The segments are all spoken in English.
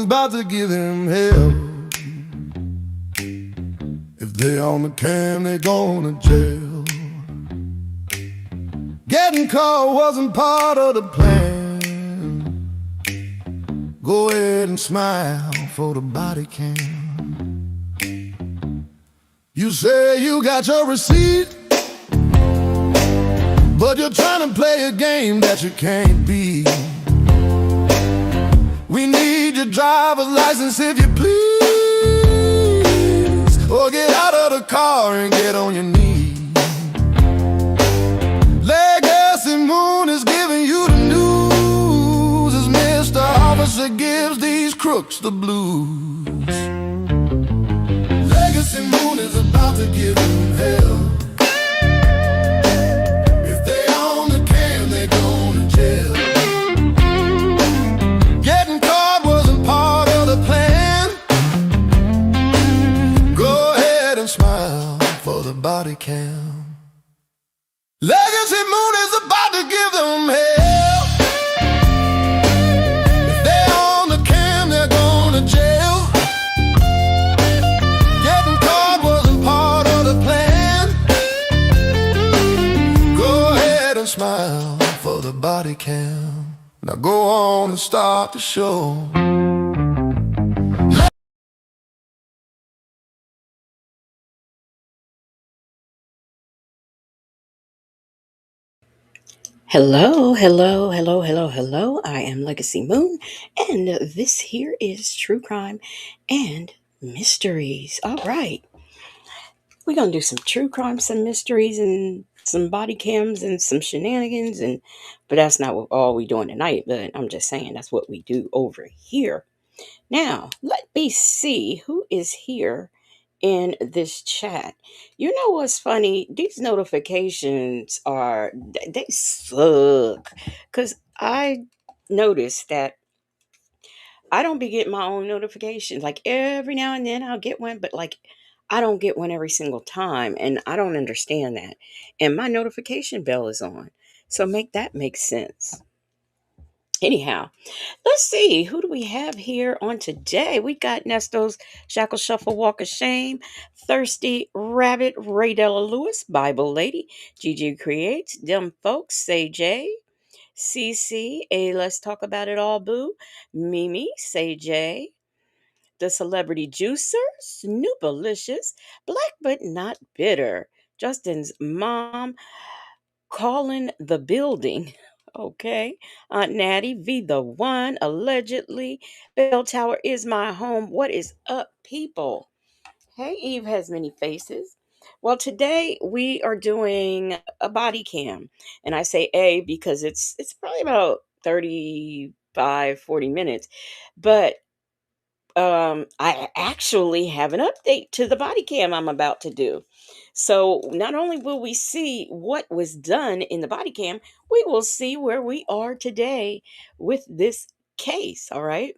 is about to give him hell. If they on the cam, they going to jail. Getting caught wasn't part of the plan. Go ahead and smile for the body cam. You say you got your receipt, but you're trying to play a game that you can't beat. We need your driver's license if you please, or get out of the car and get on your knees. Legacy Moon is giving you the news as Mr. Officer gives these crooks the blues. Legacy Moon is about to give them hell. If they on the cam, they going to jail. Getting caught wasn't part of the plan. Go ahead and smile for the body cam. Legacy Moon is about to give them hell. If they on the cam, they're going to jail. Getting caught wasn't part of the plan. Go ahead and smile for the body cam. Now go on and start the show. Hello, hello, hello, hello, hello. I am Legacy Moon, and this here is True Crime and Mysteries. All right, we're gonna do some true crime, some mysteries, and some body cams and some shenanigans. But that's not all we doing tonight. But I'm just saying that's what we do over here. Now, let me see who is here in this chat. You know what's funny? These notifications they suck. Cause I noticed that I don't be getting my own notifications. Like every now and then I'll get one, but like I don't get one every single time. And I don't understand that. And my notification bell is on. So make that make sense. Anyhow, let's see. Who do we have here on today? We got Nestos, Shackle Shuffle Walk of Shame, Thirsty Rabbit, Ray Della Lewis, Bible Lady, Gigi Creates, Them Folks, Say J, CC, A Let's Talk About It All Boo, Mimi, Say J, The Celebrity Juicer, Snoopalicious, Black But Not Bitter, Justin's Mom, Calling the Building. Okay. Aunt Natty, V the One, allegedly. Bell Tower is my home. What is up, people? Hey, Eve has many faces. Well, today we are doing a body cam. And I say A because it's probably about 35, 40 minutes. But I actually have an update to the body cam I'm about to do. So not only will we see what was done in the body cam, we will see where we are today with this case. All right.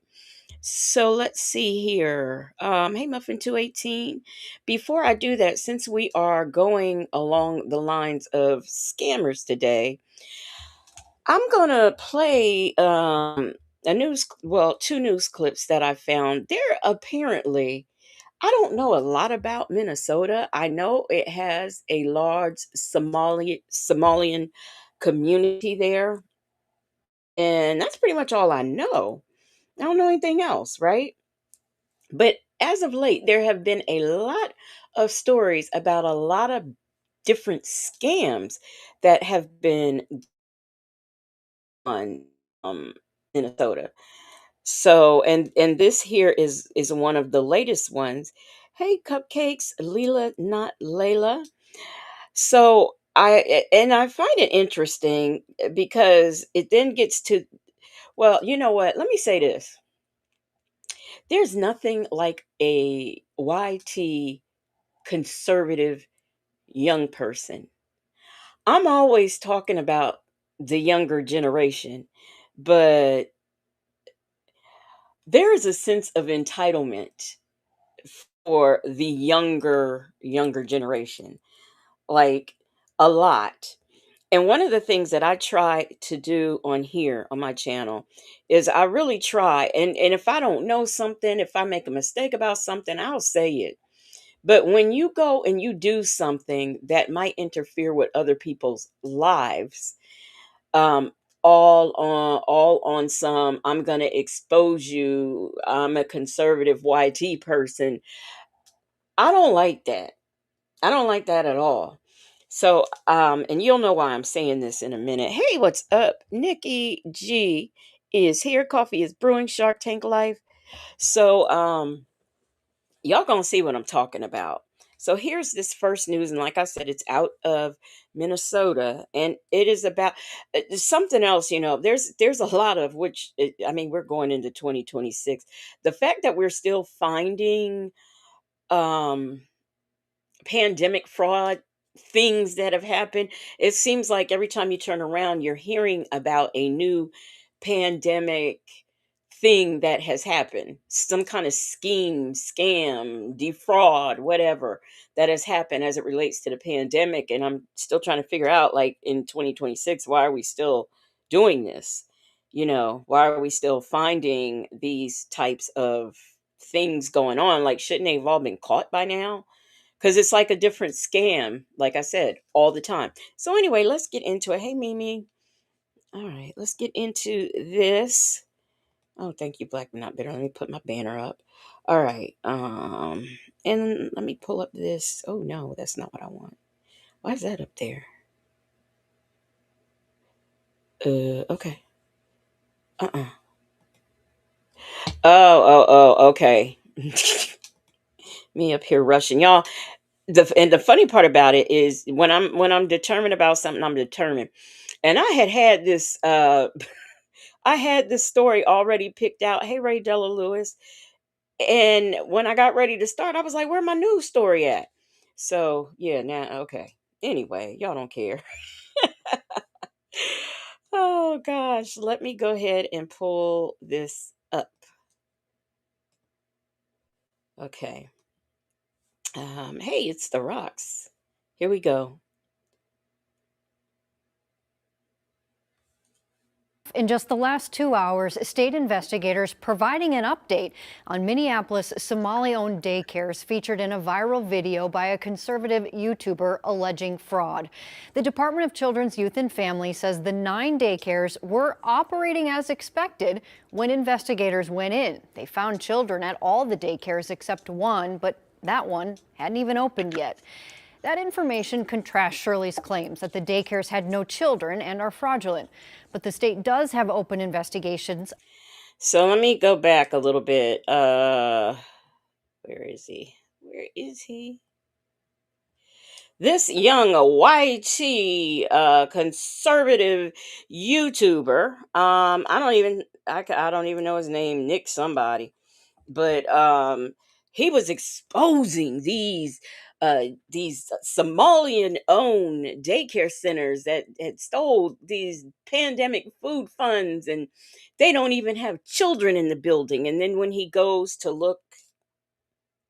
So let's see here. Hey, Muffin 218. Before I do that, since we are going along the lines of scammers today, I'm gonna play two news clips that I found. They're apparently, I don't know a lot about Minnesota. I know it has a large Somalian community there, and that's pretty much all I know. I don't know anything else, right? But as of late, there have been a lot of stories about a lot of different scams that have been on Minnesota. So and this here is one of the latest ones. Hey, cupcakes, Leela, not Layla. So I find it interesting because it then gets to, well, you know what? Let me say this. There's nothing like a YT conservative young person. I'm always talking about the younger generation, but there is a sense of entitlement for the younger generation, like a lot. And one of the things that I try to do on here on my channel is I really try, and if I don't know something, if I make a mistake about something, I'll say it. But when you go and you do something that might interfere with other people's lives, um, all on some, I'm gonna expose you. I'm a conservative YT person. I don't like that. I don't like that at all. So, and you'll know why I'm saying this in a minute. Hey, what's up? Nikki G is here. Coffee is brewing. Shark Tank Life. So, y'all gonna see what I'm talking about. So here's this first news, and like I said, it's out of Minnesota, and it is about something else. There's a lot of which I mean, we're going into 2026. The fact that we're still finding um pandemic fraud things that have happened. It seems like every time you turn around, you're hearing about a new pandemic thing that has happened, some kind of scheme, scam, defraud, whatever that has happened as it relates to the pandemic. And I'm still trying to figure out, like in 2026, why are we still doing this? Why are we still finding these types of things going on? Like, shouldn't they have all been caught by now? Because it's like a different scam, like I said, all the time. So anyway, let's get into it. Hey, Mimi. All right, let's get into this. Oh, thank you, Black but Not Bitter. Let me put my banner up. All right. And let me pull up this. Oh no, that's not what I want. Why is that up there? Okay. Uh-uh. Oh, okay. Me up here rushing. Y'all, the funny part about it is when I'm determined about something, I'm determined. And I had this I had this story already picked out. Hey, Ray Della Lewis. And when I got ready to start, I was like, where my news story at? So yeah, now okay. Anyway, y'all don't care. Oh gosh. Let me go ahead and pull this up. Okay. Hey, it's the rocks. Here we go. In just the last 2 hours, state investigators providing an update on Minneapolis Somali-owned daycares featured in a viral video by a conservative YouTuber alleging fraud. The Department of Children's Youth and Family says the 9 daycares were operating as expected when investigators went in. They found children at all the daycares except one, but that one hadn't even opened yet. That information contrasts Shirley's claims that the daycares had no children and are fraudulent. But the state does have open investigations. So let me go back a little bit. Where is he? Where is he? This young YT conservative YouTuber, I don't even know his name, Nick somebody, but he was exposing these Somalian owned daycare centers that had stole these pandemic food funds, and they don't even have children in the building. And then when he goes to look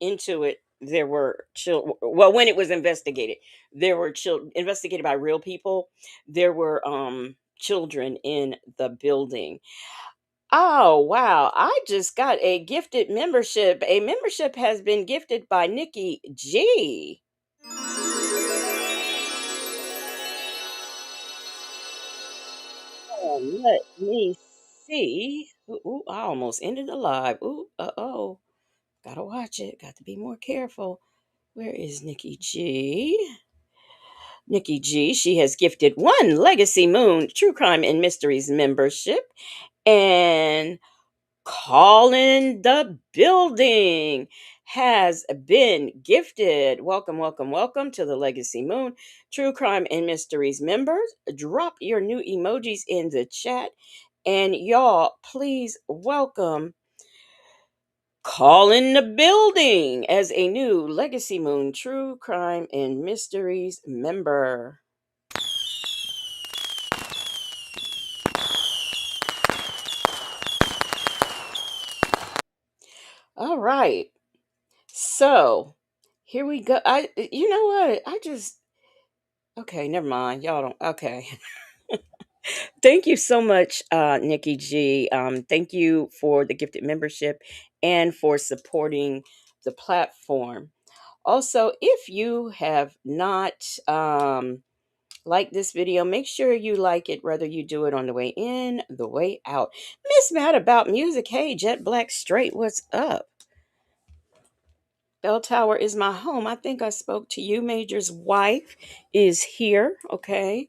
into it, there were children. Well, when it was investigated, there were children investigated by real people. There were children in the building. Oh, wow. I just got a gifted membership. A membership has been gifted by Nikki G. Let me see. Ooh, ooh, I almost ended the live. Ooh, uh-oh. Gotta watch it. Got to be more careful. Where is Nikki G? Nikki G. She has gifted one Legacy Moon True Crime and Mysteries membership. And Calling the Building has been gifted. Welcome, welcome, welcome to the Legacy Moon True Crime and Mysteries members. Drop your new emojis in the chat. And y'all, please welcome Calling the Building as a new Legacy Moon True Crime and Mysteries member. All right. So here we go. You know what? I just Okay, never mind. Y'all don't. Okay. Thank you so much, Nikki G. Thank you for the gifted membership and for supporting the platform. Also, if you have not liked this video, make sure you like it, whether you do it on the way in, the way out. Miss Mad About Music. Hey, Jet Black Straight, what's up? Bell Tower is my home. I think I spoke to you. Major's wife is here. Okay.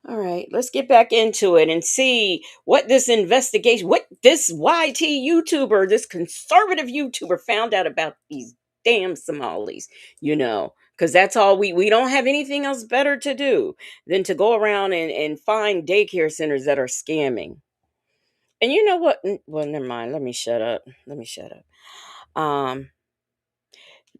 All right, let's get back into it and see what this investigation, what this YT YouTuber, this conservative YouTuber found out about these damn Somalis, because that's all we don't have anything else better to do than to go around and find daycare centers that are scamming. And you know what? Well, never mind. Let me shut up. Let me shut up.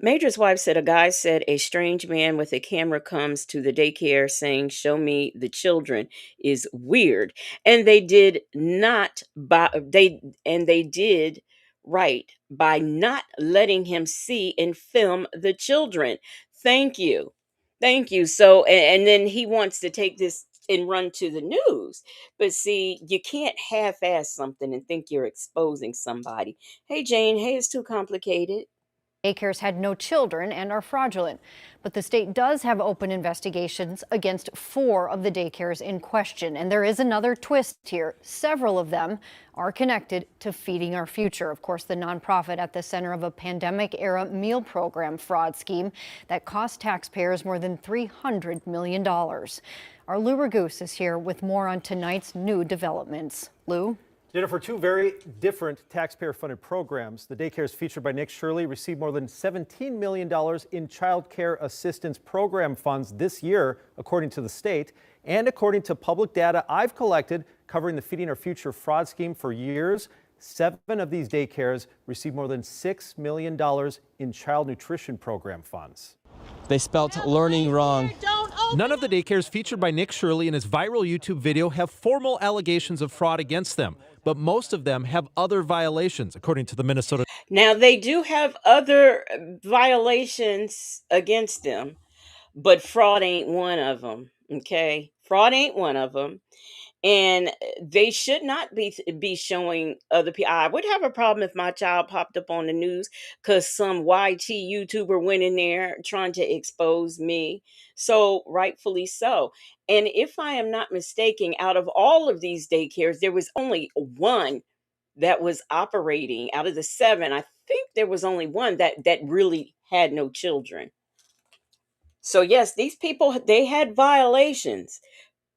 Major's wife said a guy said a strange man with a camera comes to the daycare saying, "Show me the children," is weird. And they did not by they did right by not letting him see and film the children. Thank you. Thank you. So and then he wants to take this and run to the news. But see, you can't half-ass something and think you're exposing somebody. Hey Jane, hey, it's too complicated. Daycares had no children and are fraudulent. But the state does have open investigations against 4 of the daycares in question. And there is another twist here. Several of them are connected to Feeding Our Future, of course, the nonprofit at the center of a pandemic-era meal program fraud scheme that cost taxpayers more than $300 million. Our Lou Ragoose is here with more on tonight's new developments. Lou? Jennifer, 2 very different taxpayer-funded programs. The daycares featured by Nick Shirley received more than $17 million in child care assistance program funds this year, according to the state. And according to public data I've collected covering the Feeding Our Future fraud scheme for years, 7 of these daycares received more than $6 million in child nutrition program funds. They spelt learning wrong. None of the daycares featured by Nick Shirley in his viral YouTube video have formal allegations of fraud against them, but most of them have other violations, according to the Minnesota. Now, they do have other violations against them, but fraud ain't one of them. Okay. Fraud ain't one of them. And they should not be showing other people. I would have a problem if my child popped up on the news because some YT YouTuber went in there trying to expose me. So rightfully so. And if I am not mistaken, out of all of these daycares, there was only one that was operating. Out of the 7, I think there was only one that really had no children. So yes, these people, they had violations,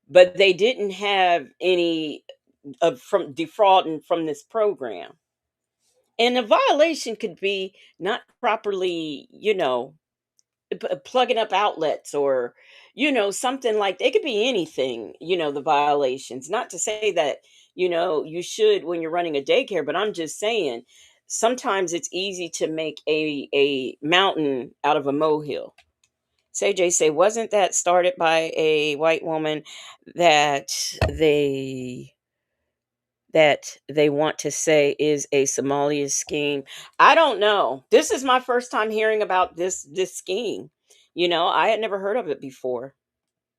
but they didn't have any of from defrauding from this program. And a violation could be not properly, plugging up outlets, or something like, it could be anything, the violations. Not to say that you should when you're running a daycare, but I'm just saying sometimes it's easy to make a mountain out of a molehill. Say, wasn't that started by a white woman that they they want to say is a Somalia scheme? I don't know. This is my first time hearing about this scheme. I had never heard of it before.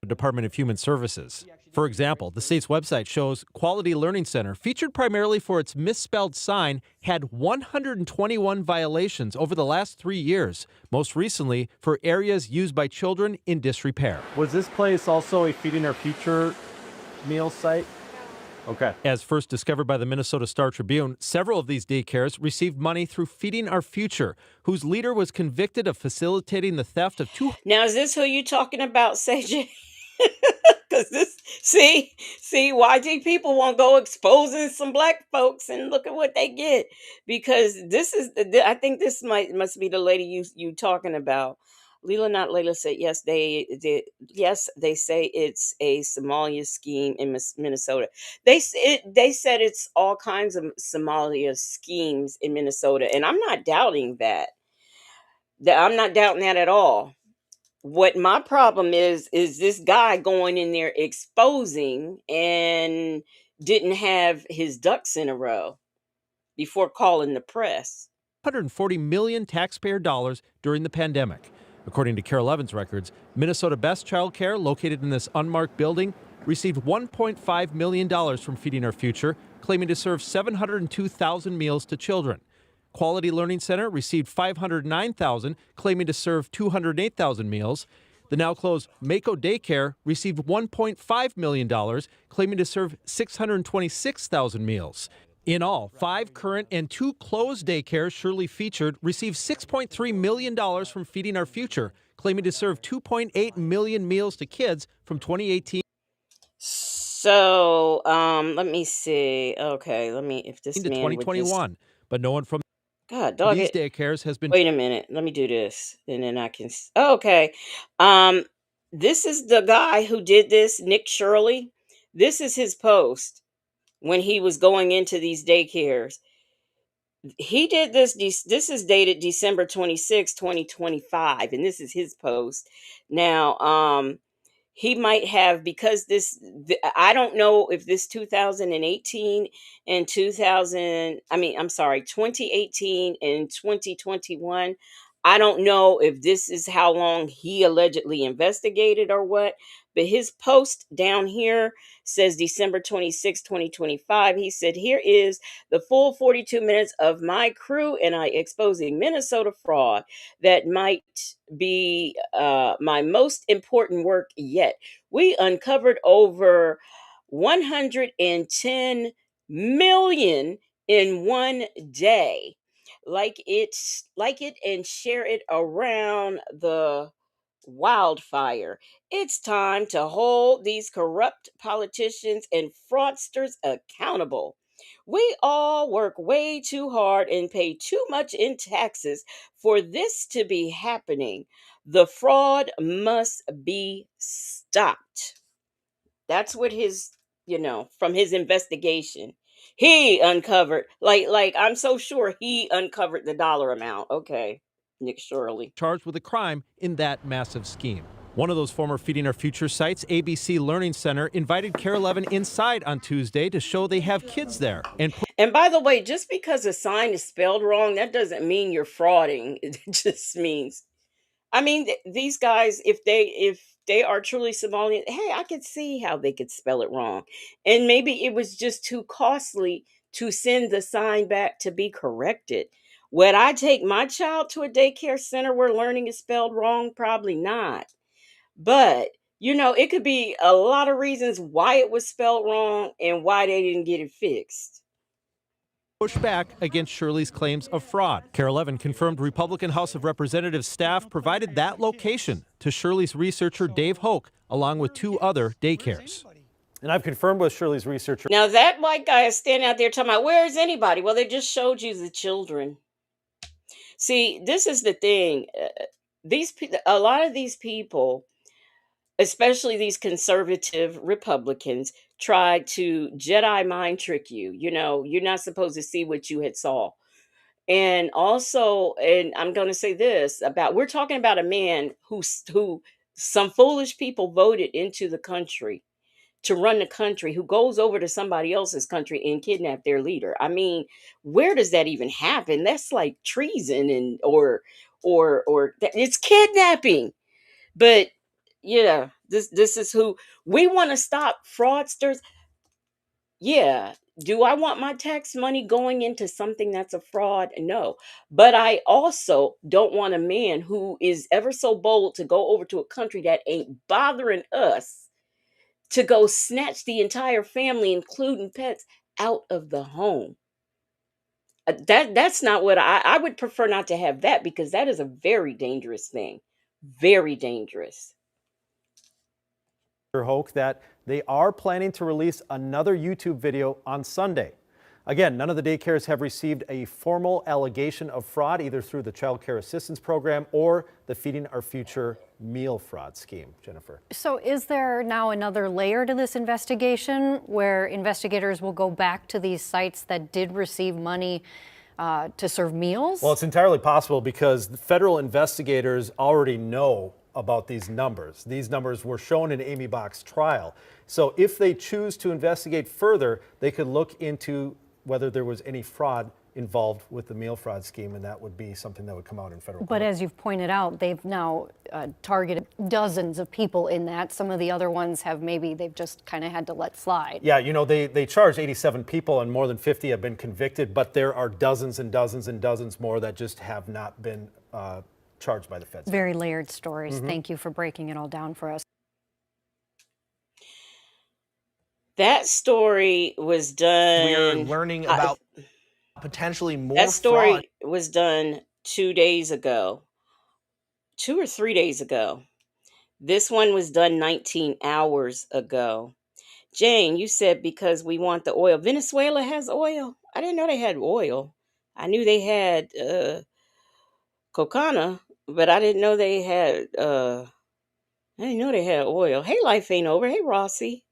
Department of Human Services. For example, the state's website shows Quality Learning Center, featured primarily for its misspelled sign, had 121 violations over the last 3 years, most recently for areas used by children in disrepair. Was this place also a Feeding Our Future meal site? Okay. As first discovered by the Minnesota Star Tribune, several of these daycares received money through Feeding Our Future, whose leader was convicted of facilitating the theft of two. Now, is this who you talking about, CJ? Because this, see, YG people won't go exposing some black folks, and look at what they get. Because this is, I think this must be the lady you talking about. Leela, not Layla, said yes. They say it's a Somalia scheme in Minnesota. They said it's all kinds of Somalia schemes in Minnesota, and I'm not doubting that. I'm not doubting that at all. What my problem is this guy going in there exposing and didn't have his ducks in a row before calling the press. $140 million taxpayer dollars during the pandemic. According to KARE 11's records, Minnesota Best Child Care, located in this unmarked building, received $1.5 million from Feeding Our Future, claiming to serve 702,000 meals to children. Quality Learning Center received $509,000, claiming to serve 208,000 meals. The now closed Mako Daycare received $1.5 million, claiming to serve 626,000 meals. In all, 5 current and 2 closed daycares Shirley featured received $6.3 million from Feeding Our Future, claiming to serve 2.8 million meals to kids from 2018 So, let me see. Okay, if to this man would just, 2021. But no one from God dog these it. daycares has been Wait a minute. Let me do this, and then I can. Oh, okay. Um, this is the guy who did this, Nick Shirley. This is his post when he was going into these daycares. He did this. This is dated December 26, 2025, and this is his post. Now, he might have, because I don't know if this 2018 and 2000, I mean, I'm sorry, 2018 and 2021, I don't know if this is how long he allegedly investigated or what, but his post down here says December 26, 2025. He said, "Here is the full 42 minutes of my crew and I exposing Minnesota fraud that might be my most important work yet. We uncovered over 110 million in one day. Like it and share it around the wildfire. It's time to hold these corrupt politicians and fraudsters accountable. We all work way too hard and pay too much in taxes for this to be happening. The fraud must be stopped." That's what from his investigation. He uncovered, like I'm so sure he uncovered the dollar amount. Okay, Nick Shirley. charged with a crime in that massive scheme. One of those former Feeding Our Future sites, ABC Learning Center, invited KARE 11 inside on Tuesday to show they have kids there and And by the way, just because a sign is spelled wrong, that doesn't mean you're frauding. It just means, I mean, these guys, if they are truly Somalian, hey, I could see how they could spell it wrong, and maybe it was just too costly to send the sign back to be corrected. Would I take my child to a daycare center where learning is spelled wrong? Probably not. But it could be a lot of reasons why it was spelled wrong and why they didn't get it fixed. push back against Shirley's claims of fraud. KARE 11 confirmed Republican House of Representatives staff provided that location to Shirley's researcher Dave Hoke, along with 2 other daycares. And I've confirmed with Shirley's researcher. Now that white guy is standing out there talking about, where is anybody? Well, they just showed you the children. See, this is the thing. A lot of these people, especially these conservative Republicans, try to Jedi mind trick you. You're not supposed to see what you had saw. And also, and I'm going to say this about, we're talking about a man who some foolish people voted into the country to run the country, who goes over to somebody else's country and kidnap their leader. I mean, where does that even happen? That's like treason, and it's kidnapping. But yeah, this is who we want to stop. Fraudsters. Yeah. Do I want my tax money going into something that's a fraud? No. But I also don't want a man who is ever so bold to go over to a country that ain't bothering us to go snatch the entire family, including pets, out of the home. That's not what I would prefer not to have that, because that is a very dangerous thing. Very dangerous. Hoke that they are planning to release another YouTube video on Sunday. Again, none of the daycares have received a formal allegation of fraud, either through the Child Care Assistance Program or the Feeding Our Future meal fraud scheme. Jennifer. So is there now another layer to this investigation where investigators will go back to these sites that did receive money to serve meals? Well, it's entirely possible, because the federal investigators already know about these numbers. These numbers were shown in Amy Bach's trial. So if they choose to investigate further, they could look into whether there was any fraud involved with the meal fraud scheme, and that would be something that would come out in federal But court. as you've pointed out, they've now targeted dozens of people in that. Some of the other ones have maybe they've just kind of had to let slide. Yeah, you know, they charged 87 people and more than 50 have been convicted, but there are dozens and dozens and dozens more that just have not been charged by the feds. Very layered stories. Thank you for breaking it all down for us. That story was done. We're learning about potentially more That story fraud. was done 2 days ago, 2 or 3 days ago. This one was done 19 hours ago. Jane, you said because we want the oil. Venezuela has oil. I didn't know they had oil. I knew they had coconut, but I didn't know they had oil. Hey, life ain't over. Hey, Rossi.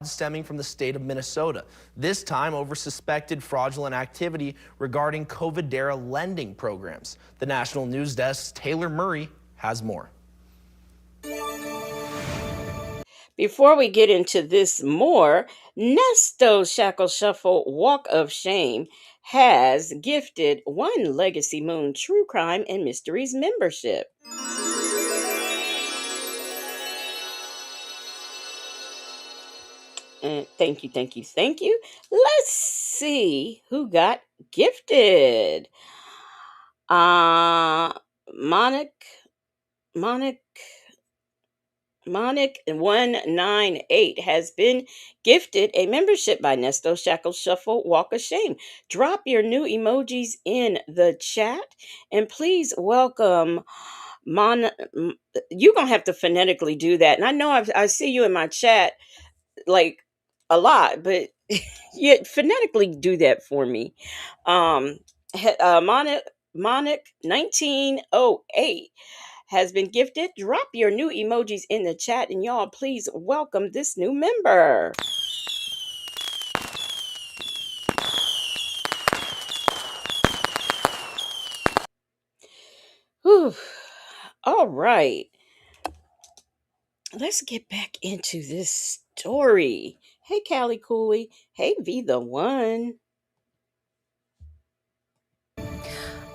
Stemming from the state of Minnesota, this time over suspected fraudulent activity regarding COVID-era lending programs. The National News Desk's Taylor Murray has more. Before we get into this more, Nesto Shackle Shuffle Walk of Shame has gifted one Legacy Moon True Crime and Mysteries membership. And thank you, thank you, thank you. Let's see who got gifted. Monic Monic 198 has been gifted a membership by Nesto Shackle Shuffle Walk of Shame. Drop your new emojis in the chat and please welcome you're gonna have to phonetically do that. And I know I see you in my chat like a lot, but yeah, phonetically do that for me. Monic 1908 has been gifted. Drop your new emojis in the chat, and y'all please welcome this new member. Whew. All right. Let's get back into this story. Hey, Callie Cooley. Hey, V the One.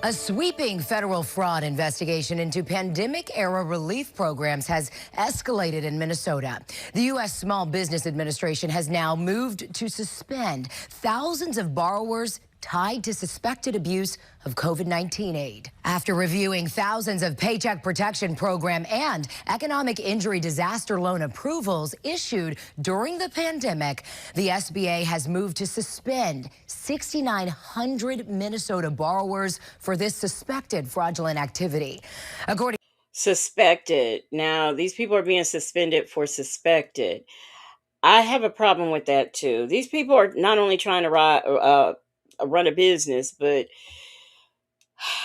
A sweeping federal fraud investigation into pandemic-era relief programs has escalated in Minnesota. The U.S. Small Business Administration has now moved to suspend thousands of borrowers tied to suspected abuse of COVID-19 aid. After reviewing thousands of Paycheck Protection Program and economic injury disaster loan approvals issued during the pandemic, the SBA has moved to suspend 6,900 Minnesota borrowers for this suspected fraudulent activity. Suspected. Now, these people are being suspended for suspected. I have a problem with that too. These people are not only trying to run a business, but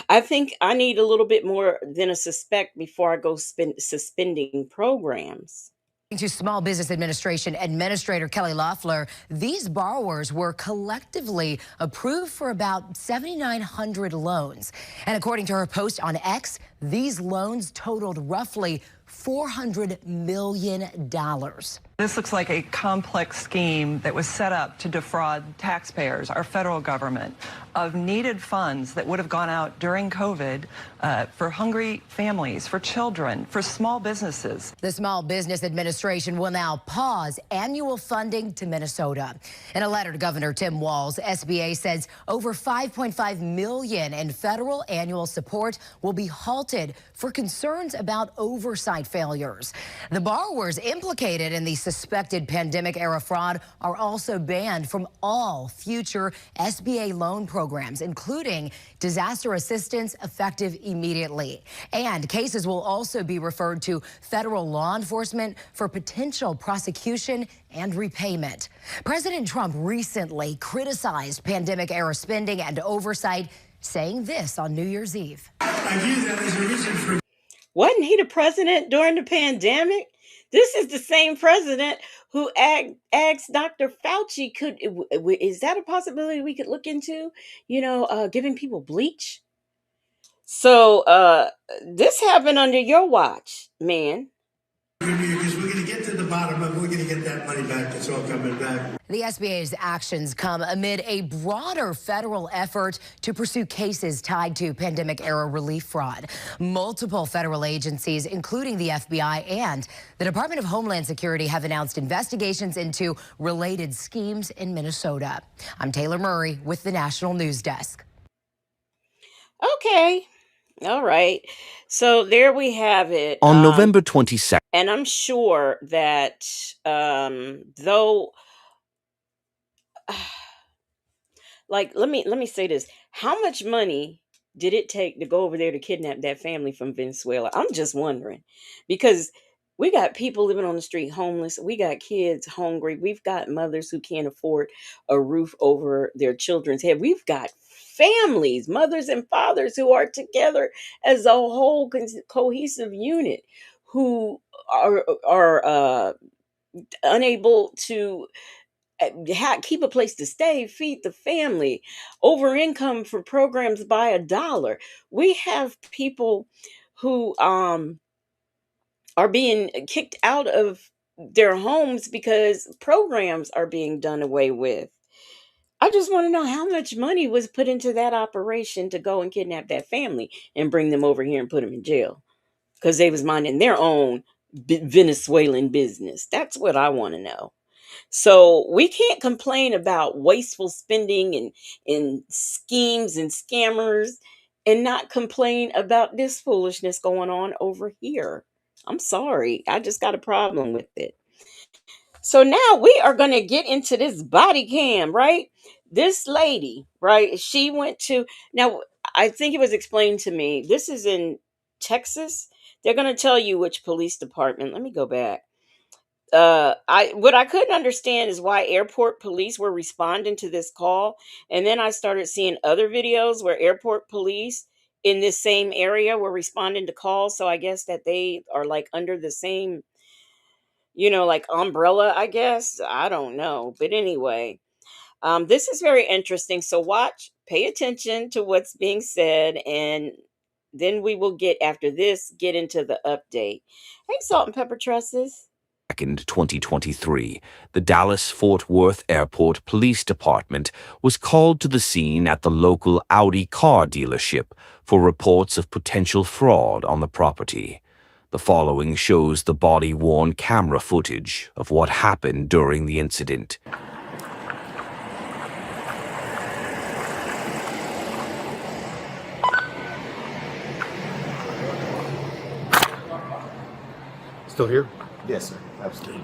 I think I need a little bit more than a suspect before I go suspending programs. To Small Business Administration Administrator Kelly Loeffler, these borrowers were collectively approved for about 7,900 loans. And according to her post on X, these loans totaled roughly $400 million. This looks like a complex scheme that was set up to defraud taxpayers, our federal government, of needed funds that would have gone out during COVID for hungry families, for children, for small businesses. The Small Business Administration will now pause annual funding to Minnesota. In a letter to Governor Tim Walz, SBA says over $5.5 million in federal annual support will be halted for concerns about oversight failures. The borrowers implicated in the suspected pandemic-era fraud are also banned from all future SBA loan programs, including disaster assistance effective immediately. And cases will also be referred to federal law enforcement for potential prosecution and repayment. President Trump recently criticized pandemic-era spending and oversight, saying this on New Year's Eve. I view that as a reason for. Wasn't he the president during the pandemic? This is the same president who asked Dr. Fauci, is that a possibility we could look into? Giving people bleach. So this happened under your watch, man. Because we're going to get to the bottom of it. We're going to to get that money back. It's all coming back. The SBA's actions come amid a broader federal effort to pursue cases tied to pandemic-era relief fraud. Multiple federal agencies, including the FBI and the Department of Homeland Security, have announced investigations into related schemes in Minnesota. I'm Taylor Murray with the National News Desk. Okay. All right. So there we have it. On November 22nd. And I'm sure that though like let me say this. How much money did it take to go over there to kidnap that family from Venezuela? I'm just wondering. Because we got people living on the street homeless. We got kids hungry. We've got mothers who can't afford a roof over their children's head. We've got families, mothers and fathers who are together as a whole cohesive unit who are unable to keep a place to stay, feed the family, over income for programs by $1. We have people who are being kicked out of their homes because programs are being done away with. I just want to know how much money was put into that operation to go and kidnap that family and bring them over here and put them in jail because they was minding their own Venezuelan business. That's what I want to know. So we can't complain about wasteful spending and schemes and scammers and not complain about this foolishness going on over here. I'm sorry. I just got a problem with it. So now we are going to get into this body cam, right? This lady, right? She went to, now I think it was explained to me. This is in Texas. They're going to tell you which police department. Let me go back. I what I couldn't understand is why airport police were responding to this call, and then I started seeing other videos where airport police in this same area were responding to calls. So I guess that they are like under the same, like umbrella. I guess I don't know, but anyway, this is very interesting. So watch, pay attention to what's being said, and then we will after this get into the update. Hey, Salt and Pepper Trusses. 2023, the Dallas-Fort Worth Airport Police Department was called to the scene at the local Audi car dealership for reports of potential fraud on the property. The following shows the body-worn camera footage of what happened during the incident. Still here? Yes, sir. Absolutely.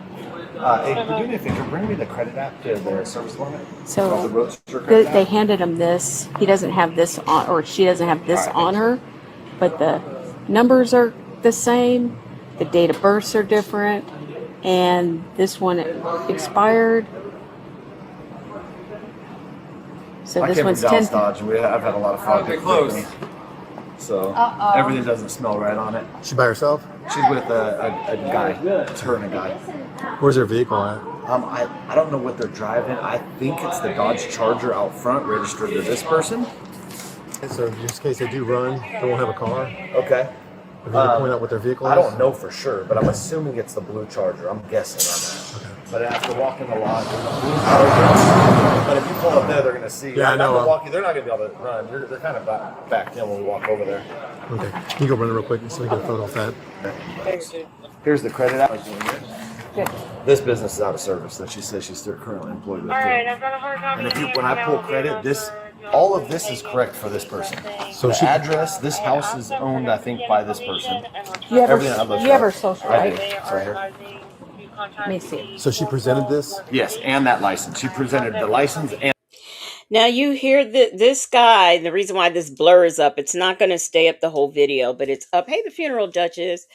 Hey, could you do me a favor? Bring me the credit app to the service limit. So the Roadster credit they app. handed him this. He doesn't have this on, or she doesn't have this on her, but the numbers are the same. The date of births are different, and this one expired. So I this came one's from Dallas 10. Dodge. I've had a lot of fun. They're close. So everything doesn't smell right on it. She by herself? She's with a guy. It's her and a guy. Where's her vehicle at? I don't know what they're driving. I think it's the Dodge Charger out front registered to this person. And so just in case they do run, they won't have a car. Okay. If you can point out what their vehicle is? I don't know for sure, but I'm assuming it's the blue Charger. I'm guessing on that. Okay. But after walking the lot, there's a blue Charger. But if you pull up there, they're going to see. Yeah, I know. They're not going to be able to run. They're kind of backed in when we walk over there. Okay. Can you go run it real quick so we get a photo of that? Here's the credit app. Good. This business is out of service that she says she's still currently employed with. And if when I pull credit, all of this is correct for this person. So the she- address, this house is owned, I think, by this person. You have Everything on her, those you have her cards. social, I right? do. It's right here. Let me see. So she presented this? Yes, and that license. She presented the license and. Now you hear this guy, the reason why this blur is up, it's not going to stay up the whole video, but it's up. Hey, the funeral Duchess.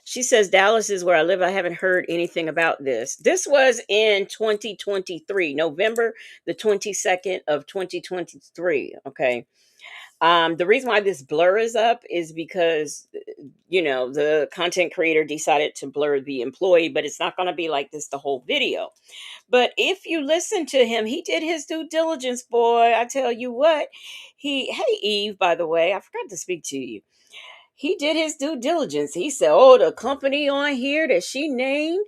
She says, Dallas is where I live. I haven't heard anything about this. This was in 2023, November the 22nd of 2023. Okay. The reason why this blur is up is because, the content creator decided to blur the employee, but it's not going to be like this the whole video. But if you listen to him, he did his due diligence, boy. I tell you what, hey, Eve, by the way, I forgot to speak to you. He did his due diligence. He said, oh, the company on here that she named,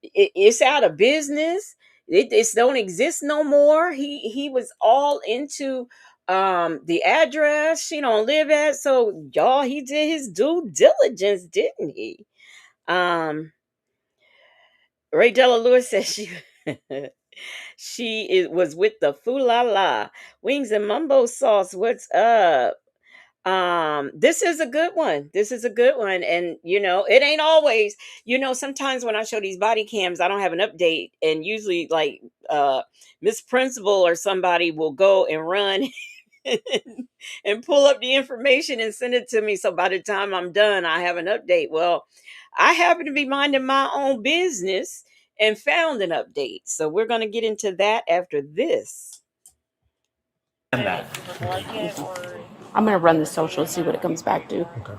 It's out of business. It don't exist no more. He was all into the address she don't live at. So y'all, he did his due diligence, didn't he? Ray Della Lewis says was with the Foo La La Wings and Mumbo Sauce. What's up? This is a good one. This is a good one. And it ain't always, sometimes when I show these body cams, I don't have an update. And usually like Miss Principal or somebody will go and run and pull up the information and send it to me. So by the time I'm done, I have an update. Well, I happen to be minding my own business and found an update. So we're going to get into that after this. I'm going to run the social and see what it comes back to. Okay.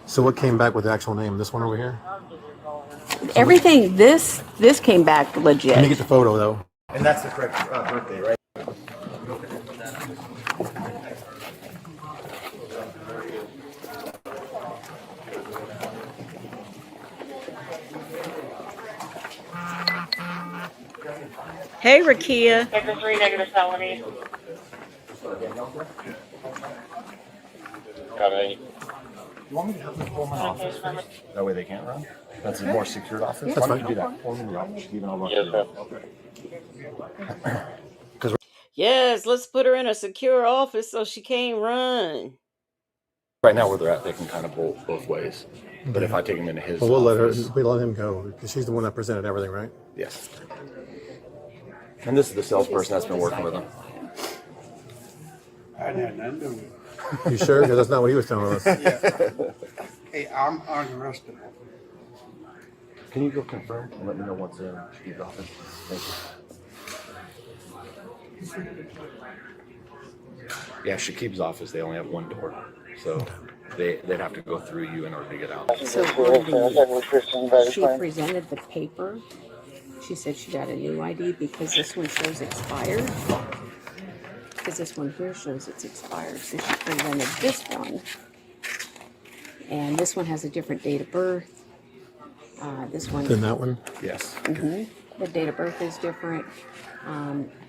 So what came back with the actual name? This one over here? Everything, this came back legit. Let me get the photo, though. And that's the correct birthday, right? Hey, Rakia. -3 felony. You want me to have them pull my office first? That way they can't run? That's a more secured office? That's Why don't fine. you do that for me in the office? Even I'll Because Yes, let's put her in a secure office so she can't run. right now where they're at, they can kind of both ways. But if I take them into his we'll let office, him go because she's the one that presented everything, right? yes. And this is the salesperson that's been working with them. I had nothing to do with it. You sure? Because that's not what he was telling us. Hey, I'm unarrestable. Can you go confirm and let me know what's in Steve's office? Thank you. Yeah, Shakib's office, they only have one door. So they'd have to go through you in order to get out. So she presented the paper. She said she got a new ID because this one shows expired. Because this one here shows it's expired. So she presented this one. And this one has a different date of birth. This one. Then that one? Yes. The date of birth is different.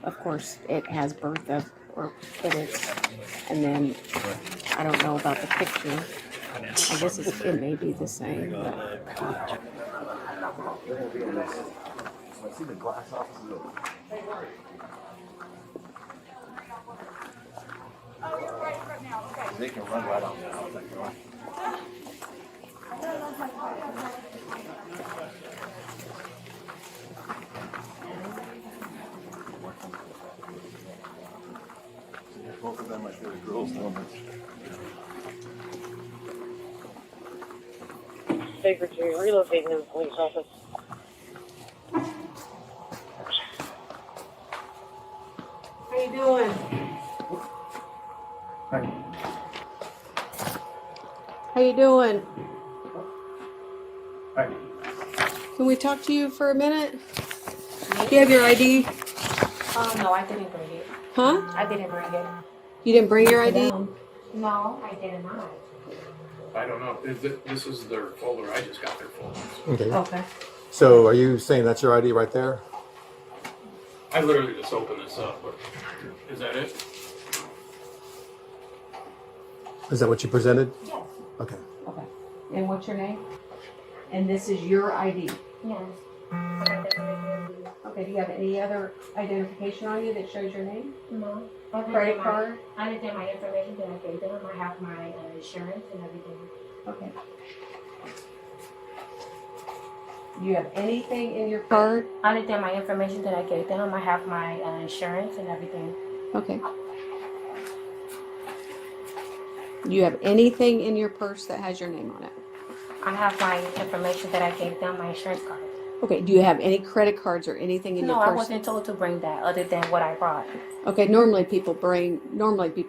Of course, it has birth of, or it is. And then I don't know about the picture. I guess it may be the same. But, I see the glass office is open. They can run right on now. Both of them, like they're girls, the one that's Secretary, relocating to the police office. How you doing? How you doing? Hi. Can we talk to you for a minute? Do you have your ID? No, I didn't bring it. Huh? I didn't bring it. You didn't bring your ID? No, I did not. I don't know. This is their folder. I just got their folders. Okay. Okay. So are you saying that's your ID right there? I literally just opened this up. But is that it? Is that what you presented? Yes. Okay. Okay. And what's your name? And this is your ID? Yes. Okay, do you have any other identification on you that shows your name? No. Credit card? I didn't get my information that I gave them. I have my insurance and everything. Okay. Do you have anything in your card? I didn't get my information that I gave them. I have my insurance and everything. Okay. Do you have anything in your purse that has your name on it? I have my information that I gave them, my insurance card. Okay, do you have any credit cards or anything in your No, purse? I wasn't told to bring that other than what I brought. Okay, normally people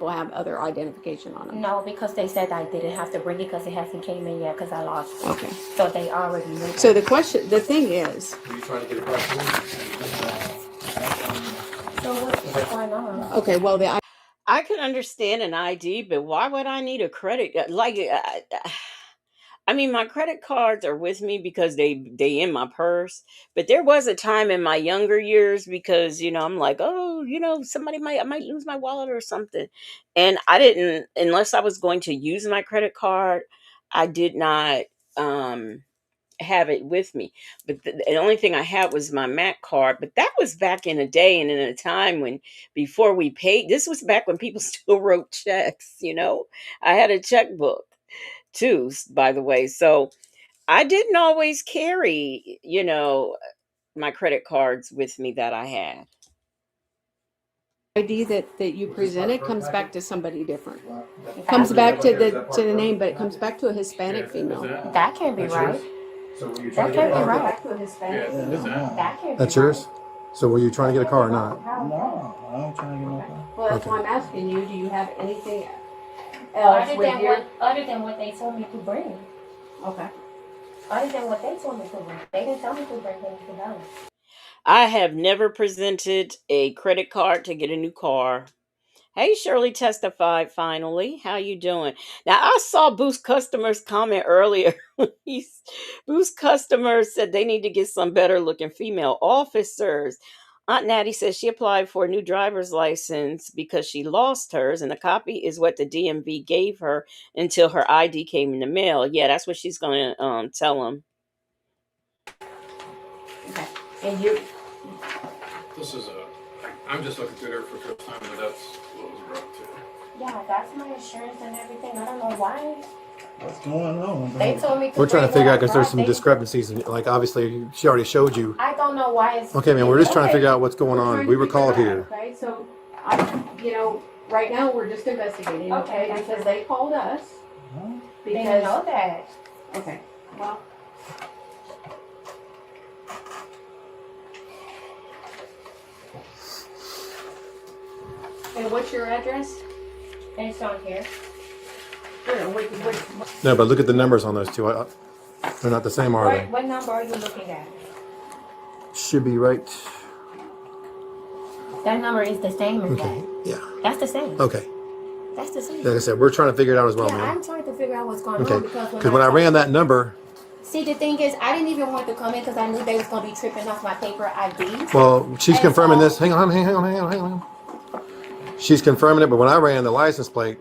have other identification on them. No, because they said I didn't have to bring it because it hasn't came in yet because I lost it. Okay. So they already knew. So the thing is, Are you trying to get a question? So what's going on? okay, well, I can understand an ID, but why would I need a credit? Like, I mean, my credit cards are with me because they in my purse. But there was a time in my younger years because I'm like, oh, I might lose my wallet or something, and I didn't unless I was going to use my credit card. I did not um have it with me. But the only thing I had was my Mac card. But that was back in a day and in a time when before we paid. This was back when people still wrote checks. I had a checkbook too, by the way. So I didn't always carry, my credit cards with me that I had. ID that you presented comes back to somebody different. It comes back to the name, but it comes back to a Hispanic female. That can't be right. That can't be right. That can't be That's yours? right. So were you trying to get a car or not? No, I ain't trying to get no car. Well, that's why I'm asking you. Do you have anything Other else with than your? what they told me to bring. Okay. Other than what they told me to bring. They didn't tell me to bring anything else. I have never presented a credit card to get a new car. Hey, Shirley testified finally. How you doing? Now, I saw Boost customers comment earlier. Boost customers said they need to get some better looking female officers. Aunt Natty says she applied for a new driver's license because she lost hers, and a copy is what the DMV gave her until her ID came in the mail. Yeah, that's what she's going to tell them. Okay. And you? This is I'm just looking through there for the first time, but that's what was brought to. Yeah, that's my insurance and everything. I don't know why. What's going on? They told me to We're trying to bring figure out what I because there's brought. some They- discrepancies. Like obviously, she already showed you. I don't know why it's. Okay, man, we're just trying to Okay. figure out what's going on. We were called here. Okay, so right now we're just investigating. Okay, Okay, because they called us. They didn't Because know that. okay, well. And what's your address? It's on here. No, but look at the numbers on those two. They're not the same, are they? What number are you looking at? Should be right. That number is the same as Okay. that. Yeah. That's the same. Okay. That's the same. Like I said, we're trying to figure it out as well, Yeah, man. I'm trying to figure out what's going Okay. on because Because when I ran that number, see, the thing is, I didn't even want to come in because I knew they was going to be tripping off my paper ID. well, she's And confirming so- this. Hang on. She's confirming it, but when I ran the license plate,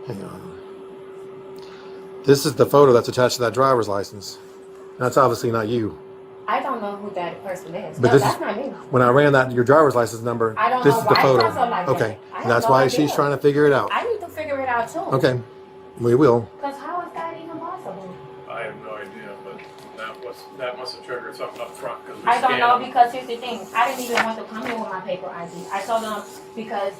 hang on. This is the photo that's attached to that driver's license. That's obviously not you. I don't know who that person is. But No, this that's is not me. when I ran your driver's license number. I don't This know is the why it photo. comes up like that. Okay, I have and that's no why idea. she's trying to figure it out. I need to figure it out too. Okay, we will. Because how is that even possible? I have no idea, but that must have triggered something up front because we I don't scanned know them. because here's the thing. I didn't even want to come here with my paper ID. I told them because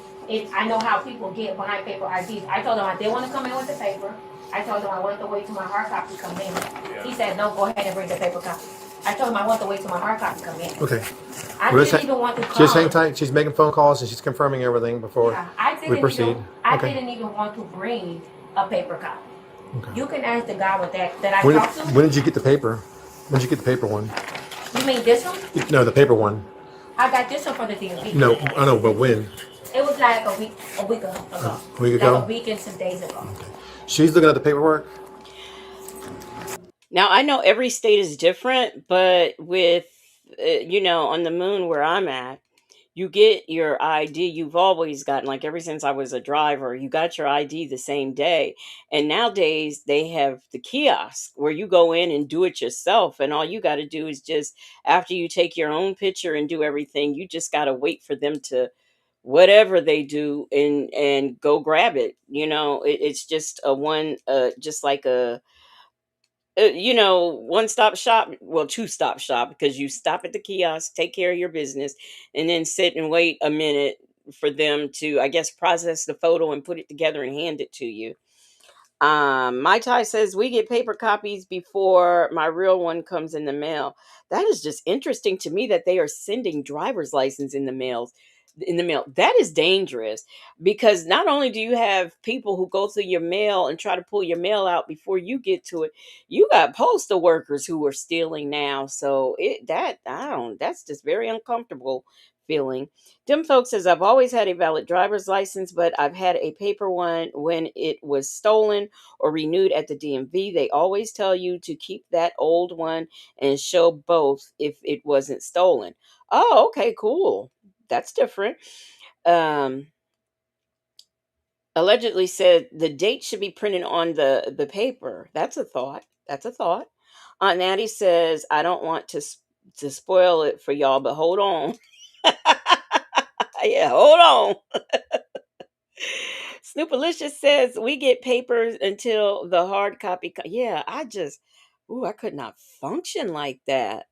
I know how people get behind paper IDs. I told them I didn't want to come in with the paper. I told him I wanted to wait till my hard copy come in. Yeah. He said, no, go ahead and bring the paper copy. I told him I want to wait till my hard copy come in. Okay. I Well, didn't even want to come. Just hang tight. She's making phone calls and she's confirming everything before Yeah, I we didn't proceed. even, I Okay. didn't even want to bring a paper copy. Okay. You can ask the guy with that I When, talked to. when did you get the paper? When did you get the paper one? You mean this one? No, the paper one. I got this one for the DMV. No, I know, but when? It was like a week ago. A week Like ago? a week and some days ago. She's looking at the paperwork. Now, I know every state is different, but with, on the moon where I'm at, you get your ID. You've always gotten, like, ever since I was a driver, you got your ID the same day. And nowadays, they have the kiosk where you go in and do it yourself. And all you got to do is just, after you take your own picture and do everything, you just got to wait for them to whatever they do and go grab it. It's just just like a one stop shop, well, two stop shop, because you stop at the kiosk, take care of your business, and then sit and wait a minute for them to, I guess, process the photo and put it together and hand it to you. My Ty says we get paper copies before my real one comes in the mail. That is just interesting to me that they are sending driver's license in the mail. That is dangerous because not only do you have people who go through your mail and try to pull your mail out before you get to it, you got postal workers who are stealing now. So that's just very uncomfortable feeling. Dim folks says, I've always had a valid driver's license, but I've had a paper one when it was stolen or renewed at the DMV. They always tell you to keep that old one and show both if it wasn't stolen. Oh, okay, cool. That's different. Um, Allegedly said the date should be printed on the paper. That's a thought. That's a thought. Aunt Natty says, I don't want to spoil it for y'all, but hold on. Yeah, hold on. Snoopalicious says we get papers until the hard copy. Yeah, ooh, I could not function like that.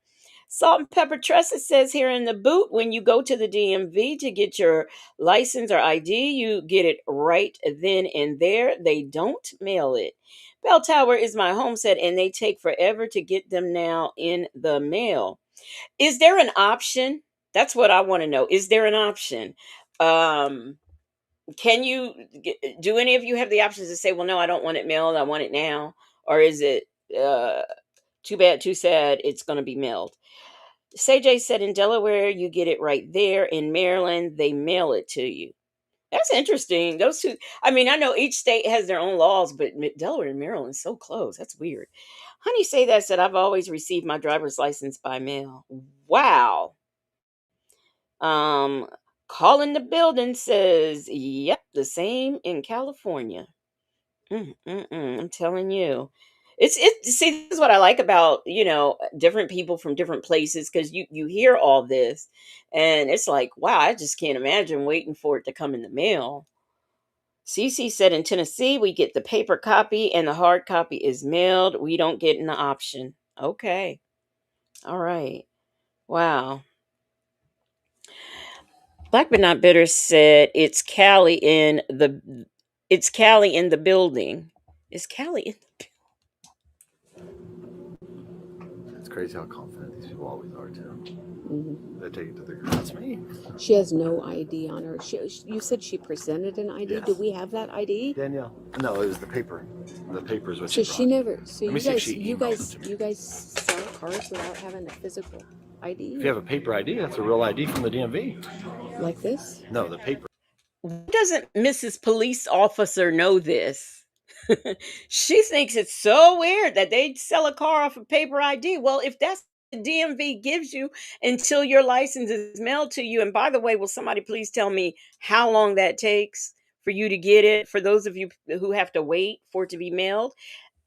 Salt and Pepper Tressa says here in the boot, when you go to the DMV to get your license or ID, you get it right then and there. They don't mail it. Bell Tower is my home set, and they take forever to get them now in the mail. Is there an option? That's what I want to know. Is there an option? Um, can you do any of you have the options to say, well, no, I don't want it mailed, I want it now? Or is it too bad, too sad, it's going to be mailed? CJ said in Delaware, you get it right there. In Maryland, they mail it to you. That's interesting. Those two, I mean, I know each state has their own laws, but Delaware and Maryland so close. That's weird. Honey Say That said, I've always received my driver's license by mail. Wow. Um, Calling the building says, yep, the same in California. I'm telling you. See, this is what I like about, different people from different places, because you hear all this and it's like, wow, I just can't imagine waiting for it to come in the mail. Cece said in Tennessee, we get the paper copy and the hard copy is mailed. We don't get an option. Okay. All right. Wow. Black but not bitter said it's Callie in the building. Is Callie in It's crazy how confident these people always are too. Mhm. They take it to their grave. That's me. She has no ID on her. You said she presented an ID. Yes. Do we have that ID? Danielle. No, it was the paper. The paper is what So she brought. she never. So Let me see if she emailed it to me. you guys sell cars without having a physical ID? If you have a paper ID, that's a real ID from the DMV. Like this? No, the paper. Doesn't Mrs. Police Officer know this? She thinks it's so weird that they sell a car off a paper ID. Well, if that's what the DMV gives you until your license is mailed to you, and by the way, will somebody please tell me how long that takes for you to get it? For those of you who have to wait for it to be mailed,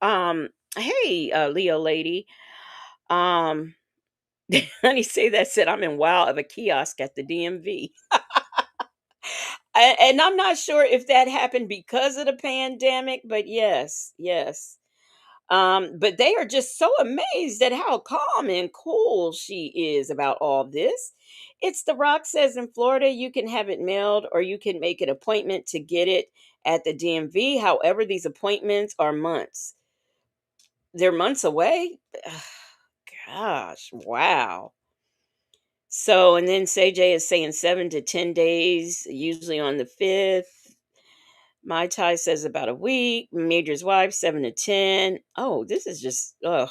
hey, Leo lady, um, honey, say that said I'm in wow of a kiosk at the DMV. And I'm not sure if that happened because of the pandemic, but yes, yes. But they are just so amazed at how calm and cool she is about all this. It's The Rock says in Florida, you can have it mailed or you can make an appointment to get it at the DMV. However, these appointments are months. They're months away. Gosh, wow. So, and then J is saying 7 to 10 days, usually on the 5th. My Ty says about a week. Major's wife, 7 to 10. Oh, this is just, ugh.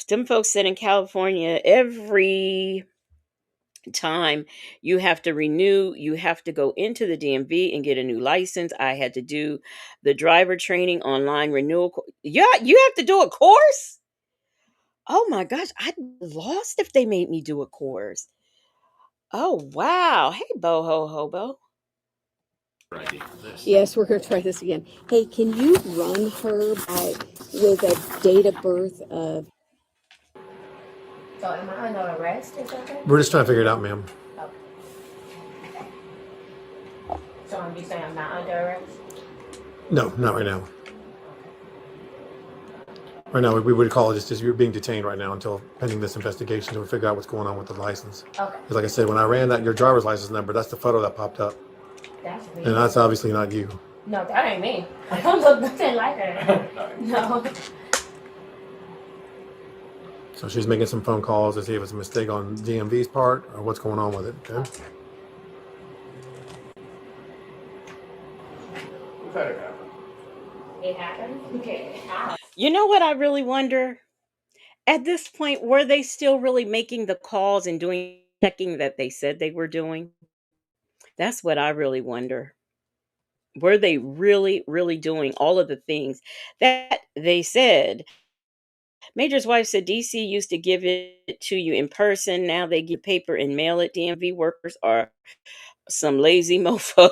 Them folks said in California, every time you have to renew, you have to go into the DMV and get a new license. I had to do the driver training online renewal. Yeah, you have to do a course? Oh my gosh, I'd be lost if they made me do a course. Oh wow. Hey, boho hobo. ID. Yes, we're going to try this again. Hey, can you run her with a date of birth of? So am I under arrest or something? We're just trying to figure it out, ma'am. So I'm just saying I'm not under arrest? No, not right now. Right now, we would call it just as you're being detained right now until pending this investigation to figure out what's going on with the license. Okay. Because like I said, when I ran your driver's license number, that's the photo that popped up. That's weird. And that's obviously not you. No, that ain't me. I don't look nothing like her. No. So she's making some phone calls to see if it's a mistake on DMV's part or what's going on with it, okay? We've had it happen. It happened? Okay. How? You know what I really wonder? at this point, were they still really making the calls and doing checking that they said they were doing? That's what I really wonder. Were they really, really doing all of the things that they said? Major's wife said DC used to give it to you in person. Now they give paper and mail it. DMV workers are some lazy mofos.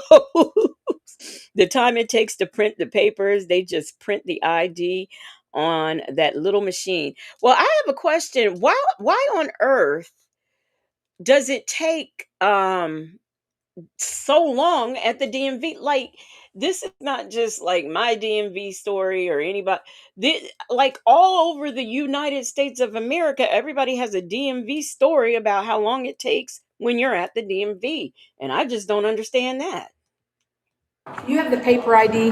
The time it takes to print the papers, they just print the ID on that little machine. Well, I have a question. Why on earth does it take so long at the DMV? Like, this is not just like my DMV story or anybody. Like all over the United States of America, everybody has a DMV story about how long it takes when you're at the DMV, and I just don't understand that. You have the paper ID,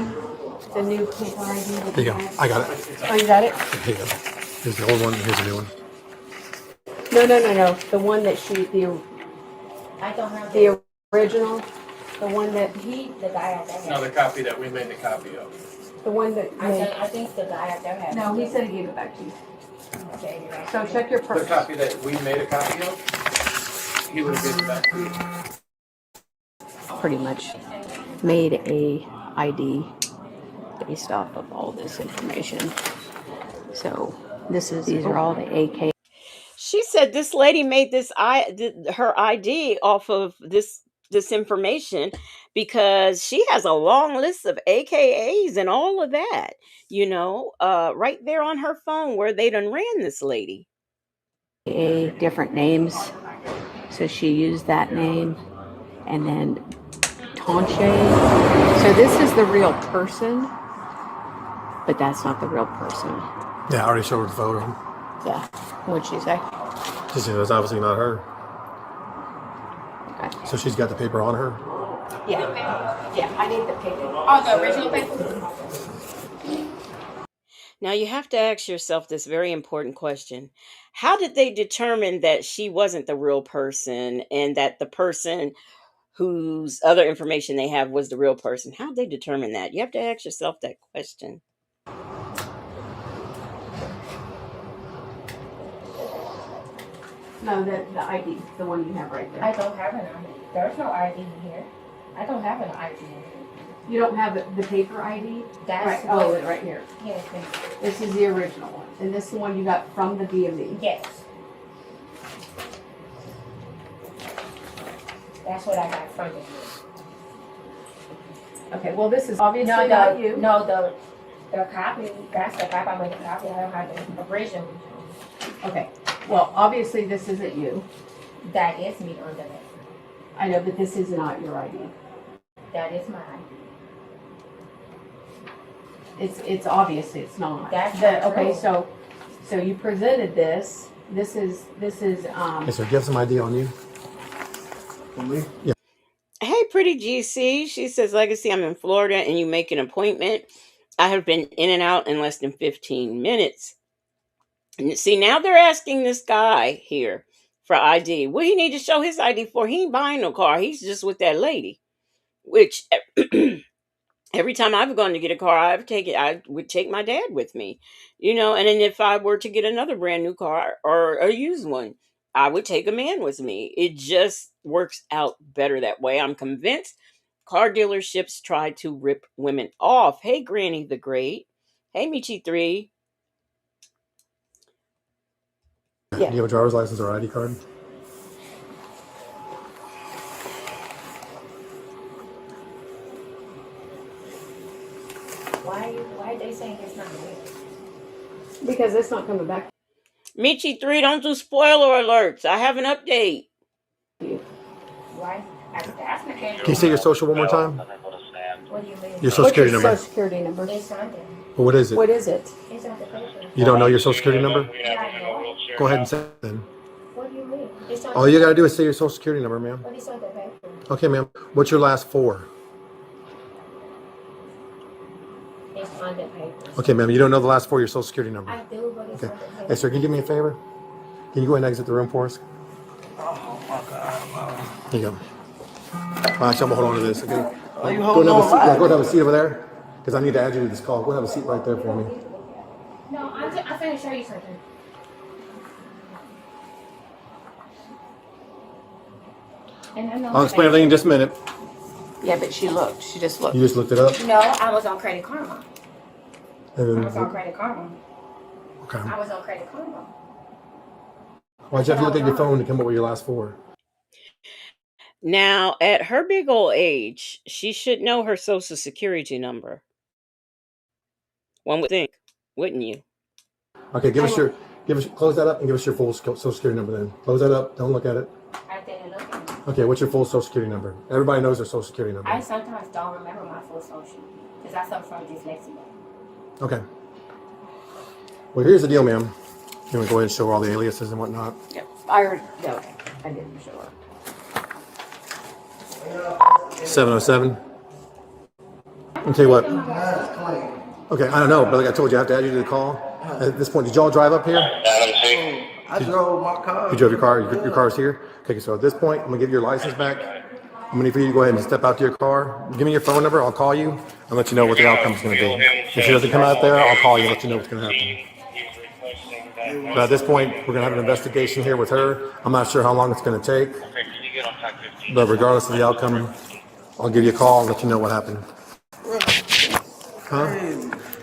the new paper ID. There you go. I got it. Oh, you got it? Here you go. Here's the old one. Here's the new one. No. The one that I don't have the original, the one that the guy out there. Another copy that we made a copy of. the one that. I think the guy out there has. No, he said he gave it back to you. Okay, you're right. So check your The purse. copy that we made a copy of, he would have given it back to you. Pretty much made a ID based off of all this information. So these are all the AK. She said this lady made her ID off of this information because she has a long list of AKAs and all of that, right there on her phone where they done ran this lady. Different names. So she used that name, and then Tonche. So this is the real person, but that's not the real person. Yeah, I already showed her the photo. Yeah. What'd she say? She said it's obviously not her. Okay. So she's got the paper on her. Yeah, I need the paper. Oh, the original paper? Now you have to ask yourself this very important question. How did they determine that she wasn't the real person and that the person whose other information they have was the real person? How did they determine that? You have to ask yourself that question. No, the ID, the one you have right there. I don't have an ID. There's no ID in here. I don't have an ID in here. You don't have the paper ID? That's right. Oh, right here. Yes, thank you. This is the original one, and this is the one you got from the DMV. Yes. That's what I got from you. Okay, well, this is obviously No, not you. No, the copy, that's the copy I made a copy. I don't have the original. Okay, well, obviously this isn't you. That is me on the list. I know, but this is not your ID. That is mine. It's obvious it's not. That's not okay. true. So you presented this. This is. Okay, so give some ID on you. On me? Yeah. Hey, pretty GC. She says, Legacy, I'm in Florida and you make an appointment. I have been in and out in less than 15 minutes. And see, now they're asking this guy here for ID. What do you need to show his ID for? He ain't buying no car. He's just with that lady. Which every time I've gone to get a car, I would take my dad with me. And then if I were to get another brand new car or a used one, I would take a man with me. It just works out better that way. I'm convinced car dealerships try to rip women off. Hey, Granny the Great. Hey, Michi3. Yeah. Do you have a driver's license or ID card? Why are they saying it's not real? Because it's not coming back. Michi3, don't do spoiler alerts. I have an update. Why? That's the case. Can you say your social one more time? What do you mean? Your social security number. Social security number. It's on there. Well, what is it? What is it? It's on the paper. You don't know your social security number? Yeah, I know. Go ahead and say it then. What do you mean? It's on All you got to do is say your social security number, ma'am. What is on the paper? Okay, ma'am. What's your last four? It's on the paper. Okay, ma'am. You don't know the last four of your social security number. I do, but it's Okay. on the paper. Hey, sir, can you do me a favor? Can you go ahead and exit the room for us? Oh my God. Here you go. All right, so I'm going to hold on to this, okay? Are you Go holding and have a on seat. by Yeah, it? go and have a seat over there, because I need to add you to this call. Go and have a seat right there for me. No, I'm finna show you something. And I know I'll explain everything in just a minute. Yeah, but she looked. She just looked. You just looked it up? No, I was on Credit Karma. And I was on Credit Karma. Okay. I was on Credit Karma. Why'd you have to look at your phone to come up with your last four? Now, at her big old age, she should know her social security number. One would think, wouldn't you? Okay, close that up and give us your full social security number then. Close that up, don't look at it. I didn't look at it. Okay, what's your full social security number? Everybody knows their social security number. I sometimes don't remember my full social because I suffer from dyslexia. Okay. Well, here's the deal, ma'am. You want to go ahead and show all the aliases and whatnot? Yep. I already. No, I didn't show her. 707. I'll tell you what. Okay, I don't know, but like I told you, I have to add you to the call. At this point, did y'all drive up here? I drove my car. You drove your car? Your car's here? Okay, so at this point, I'm going to give you your license back. I'm going to need for you to go ahead and step out to your car. Give me your phone number. I'll call you and let you know what the outcome is going to be. If she doesn't come out there, I'll call you and let you know what's going to happen. But at this point, we're going to have an investigation here with her. I'm not sure how long it's going to take. But regardless of the outcome, I'll give you a call and let you know what happened. Huh?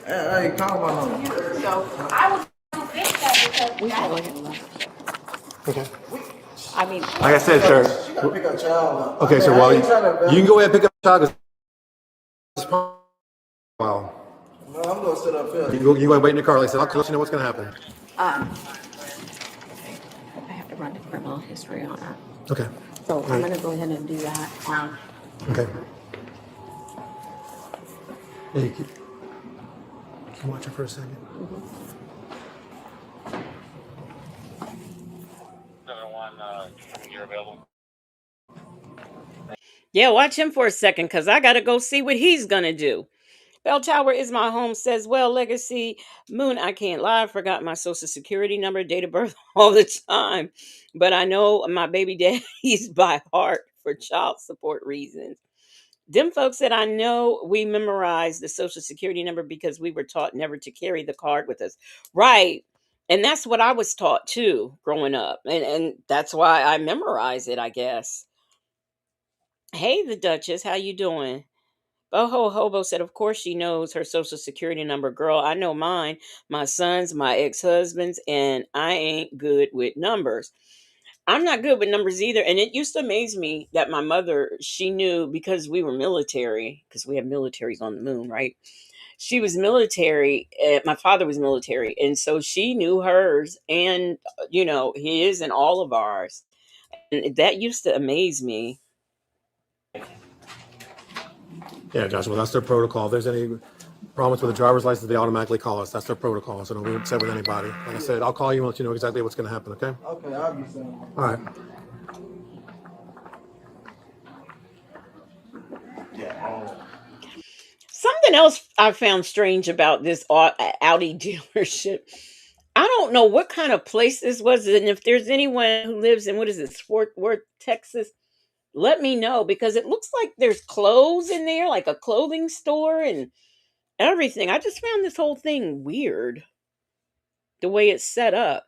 I ain't called my number. So I was to fix that because We can go ahead and look. Okay. I mean, Like I said, sir. She gotta pick up child. Okay, so well, you can go ahead and pick up child. Wow. No, I'm gonna sit up here. You go ahead and wait in the car. Like I said, I'll let you know what's going to happen. I have to run the criminal history on her. Okay. So I'm going to go ahead and do that. Okay. Hey, can you watch her for a second? You're available. Yeah, watch him for a second because I got to go see what he's going to do. Bell Tower is my home says, well, Legacy Moon, I can't lie. I forgot my social security number, date of birth all the time. But I know my baby daddy's by heart for child support reasons. Them folks that I know, we memorized the social security number because we were taught never to carry the card with us. Right. And that's what I was taught too growing up. And that's why I memorize it, I guess. Hey, the Duchess, how you doing? Boho Hobo said, of course she knows her social security number. Girl, I know mine, my son's, my ex-husband's, and I ain't good with numbers. I'm not good with numbers either. And it used to amaze me that my mother, she knew because we were military, because we have militaries on the moon, right? She was military. My father was military. And so she knew hers and, his and all of ours. And that used to amaze me. Yeah, Josh, well, that's their protocol. If there's any problems with a driver's license, they automatically call us. That's their protocol. So don't be upset with anybody. Like I said, I'll call you and let you know exactly what's going to happen, okay? Okay, I'll be saying. All right. Something else I found strange about this Audi dealership. I don't know what kind of place this was. And if there's anyone who lives in, what is it, Fort Worth, Texas, let me know because it looks like there's clothes in there, like a clothing store and everything. I just found this whole thing weird, the way it's set up.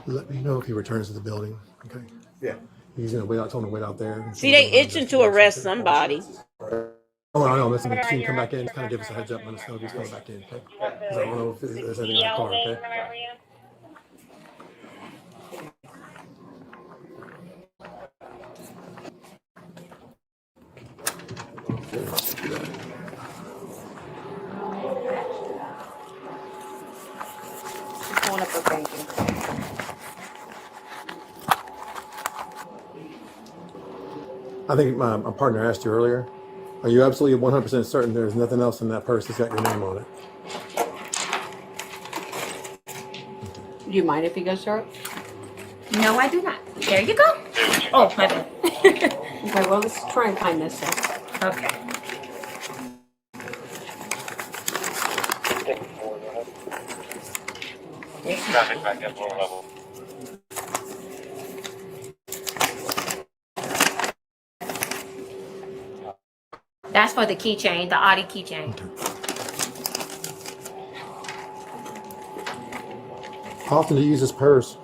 Let me know if he returns to the building, okay? Yeah. He's going to wait out, told him to wait out there. See, they itching to arrest somebody. Oh, I know. Listen, if he can come back in, just kind of give us a heads up. Let us know if he's coming back in, okay? Because I don't know if there's anything in the car, okay? Pulling up her banking. I think my partner asked you earlier. Are you absolutely 100% certain there's nothing else in that purse that's got your name on it? Do you mind if he goes through it? No, I do not. There you go. Oh, my bad. Okay, well, let's try and find this then. Okay. Traffic back up lower level. That's for the keychain, the Audi keychain. How often do you use this purse?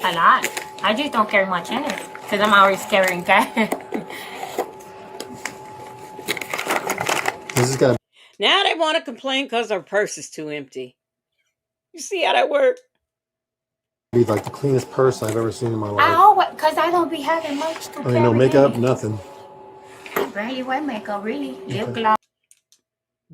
A lot. I just don't carry much in it because I'm always carrying cash. This is gonna Now they want to complain because our purse is too empty. You see how that works? be like the cleanest purse I've ever seen in my I life. always, because I don't be having much to I carry mean, no makeup, in. nothing. Barely wear makeup, really. Lip Okay. gloss.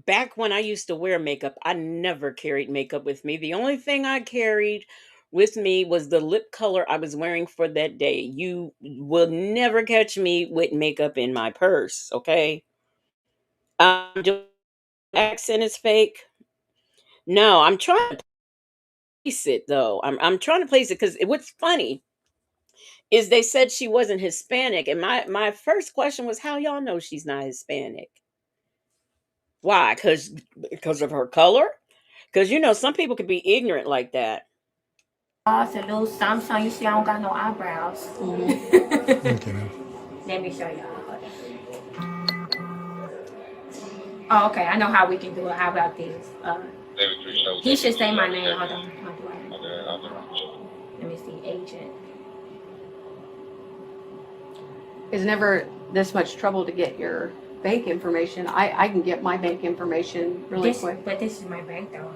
Back when I used to wear makeup, I never carried makeup with me. The only thing I carried with me was the lip color I was wearing for that day. You will never catch me with makeup in my purse, okay? Do accent is fake. No, I'm trying to place it though. I'm trying to place it because what's funny is they said she wasn't Hispanic, and my first question was, how y'all know she's not Hispanic? Why? Because of her color? Because some people could be ignorant like that. A little something. You see, I don't got no eyebrows. Okay, man. Let me show y'all. Oh, okay. I know how we can do it. How about this? He should say my name. Hold on. How do I? Let me see. Agent. It's never this much trouble to get your bank information. I can get my bank information really quick. But this is my bank though.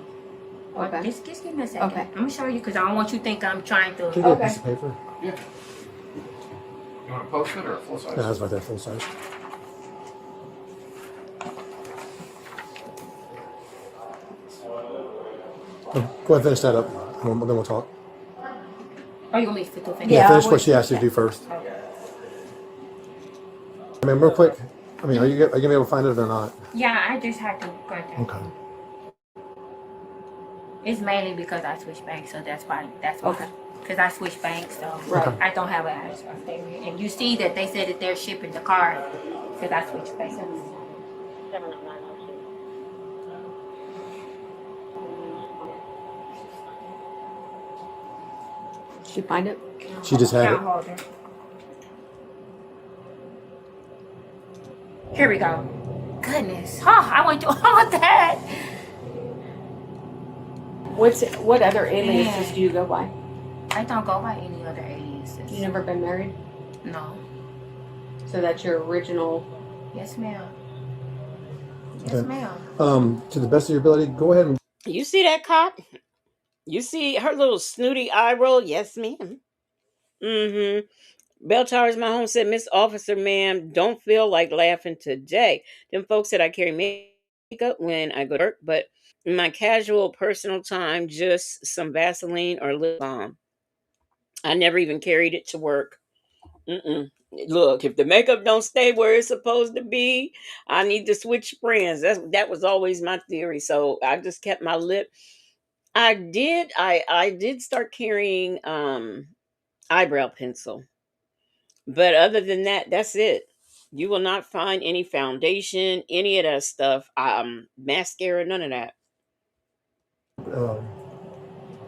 Okay. Just give me a second. Okay. I'm gonna show you because I don't want you to think I'm trying to. Can you get a piece of paper? Yeah. You want to post it or a full size? Yeah, that's right there, full size. Oh, go ahead and finish that up, and then we'll talk. Oh, you want me to finish? Yeah, finish what she asked you to do first. I mean, real quick. I mean, are you gonna be able to find it or not? Yeah, I just had to go there. Okay. It's mainly because I switched banks, so that's why. Okay. Because I switched banks, so Right. I don't have an address statement. And you see that they said that they're shipping the card because I switched banks. Did you find it? She just had Account it. holder. Here we go. Goodness. I went through all that. What other aliases do you go by? I don't go by any other aliases. You never been married? No. So that's your original. Yes, ma'am. Yes, Okay. ma'am. To the best of your ability, go ahead and. You see that cop? You see her little snooty eye roll? Yes, ma'am. Mm-hmm. Bell Towers, my home said, Miss Officer, ma'am, don't feel like laughing today. Them folks said I carry makeup when I go to work, but in my casual personal time, just some Vaseline or lip balm. I never even carried it to work. Mm-mm. Look, if the makeup don't stay where it's supposed to be, I need to switch brands. That was always my theory. So I just kept my lip. I did start carrying eyebrow pencil. But other than that, that's it. You will not find any foundation, any of that stuff. Mascara, none of that.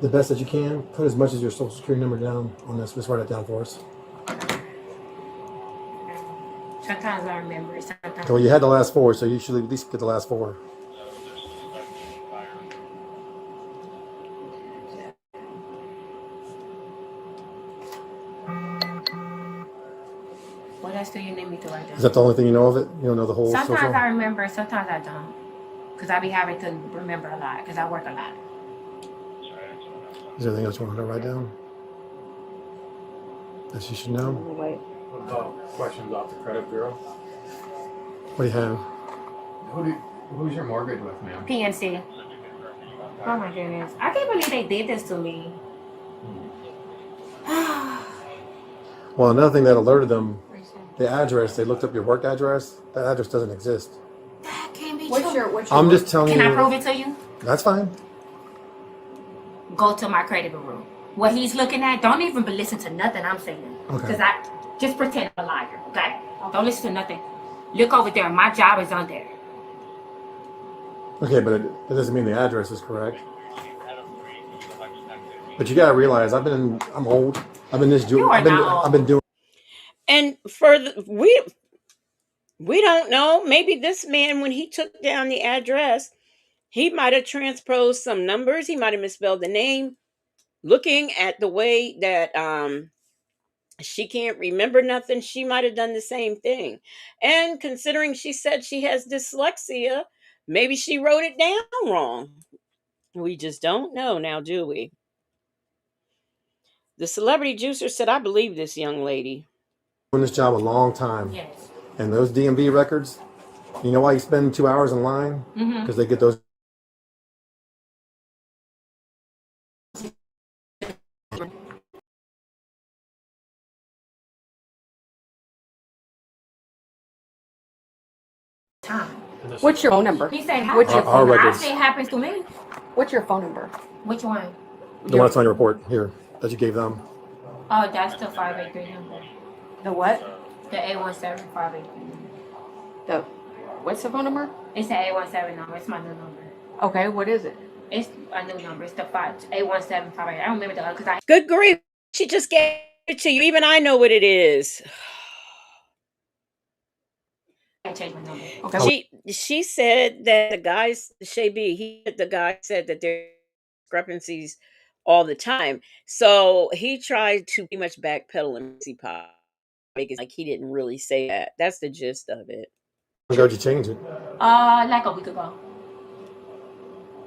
The best that you can. Put as much as your social security number down on this. Just write it down for us. Sometimes I remember it. Sometimes. Well, you had the last four, so you should at least get the last four. What else do you need me to write down? Is that the only thing you know of it? You don't know the whole Sometimes social? I remember, sometimes I don't. Because I be having to remember a lot because I work a lot. Is there anything else you want her to write down? That she should know? Wait. What about questions off the credit bureau? What do you have? Who's your mortgage with, ma'am? PNC. Oh my goodness. I can't believe they did this to me. Well, another thing that alerted them, the address, they looked up your work address. That address doesn't exist. That can't be What's true. your I'm just telling Can you. I prove it to you? That's fine. Go to my credit bureau. What he's looking at, don't even listen to nothing I'm saying. Okay. Because I just pretend I'm a liar, okay? Don't listen to nothing. Look over there. My job is on there. Okay, but it doesn't mean the address is correct. But you gotta realize, I'm old. I've been this. You are not old. I've been doing. And we don't know. Maybe this man, when he took down the address, he might have transposed some numbers. He might have misspelled the name. Looking at the way that she can't remember nothing, she might have done the same thing. And considering she said she has dyslexia, maybe she wrote it down wrong. We just don't know now, do we? The celebrity juicer said, I believe this young lady. Doing this job a long time. Yes. And those DMV records, you know why you spend 2 hours in line? Because they get those. Time. What's your phone number? He said, What's your Our phone number? I records. say it happens to me. What's your phone number? Which one? The one that's on your report here that you gave them. Oh, that's the 583 number. The what? The 817 583 number. The what's the phone number? It's the 817 number. It's my new number. Okay, what is it? It's a new number. It's the 817 583. I don't remember the other because I Good grief. She just gave it to you. Even I know what it is. changed my number. Okay. She said that the guys, the guy said that there are discrepancies all the time. So he tried to pretty much backpedal and make it like he didn't really say that. That's the gist of it. When ago did you change it? Like a week ago.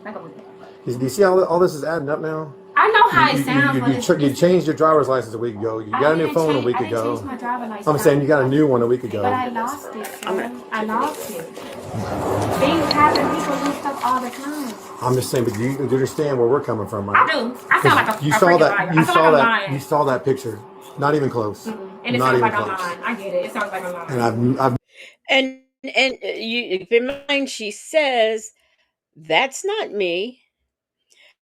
Like a week ago. Do you see how all this is adding up now? I know how it sounds. You changed your driver's license a week ago. You got a new phone a week I didn't ago. change my driver's license. I'm saying you got a new one a week ago. But I lost it. I lost it. Things happen. People lose stuff all the time. I'm just saying, but you understand where we're coming from, right? I do. I sound like a you a saw freaking that. liar. You I sound saw like I'm that. lying. You saw that picture. Not even close. And it Not sounds even like I'm close. lying. I get it. It sounds like I'm lying. And I've And you keep in mind, she says that's not me.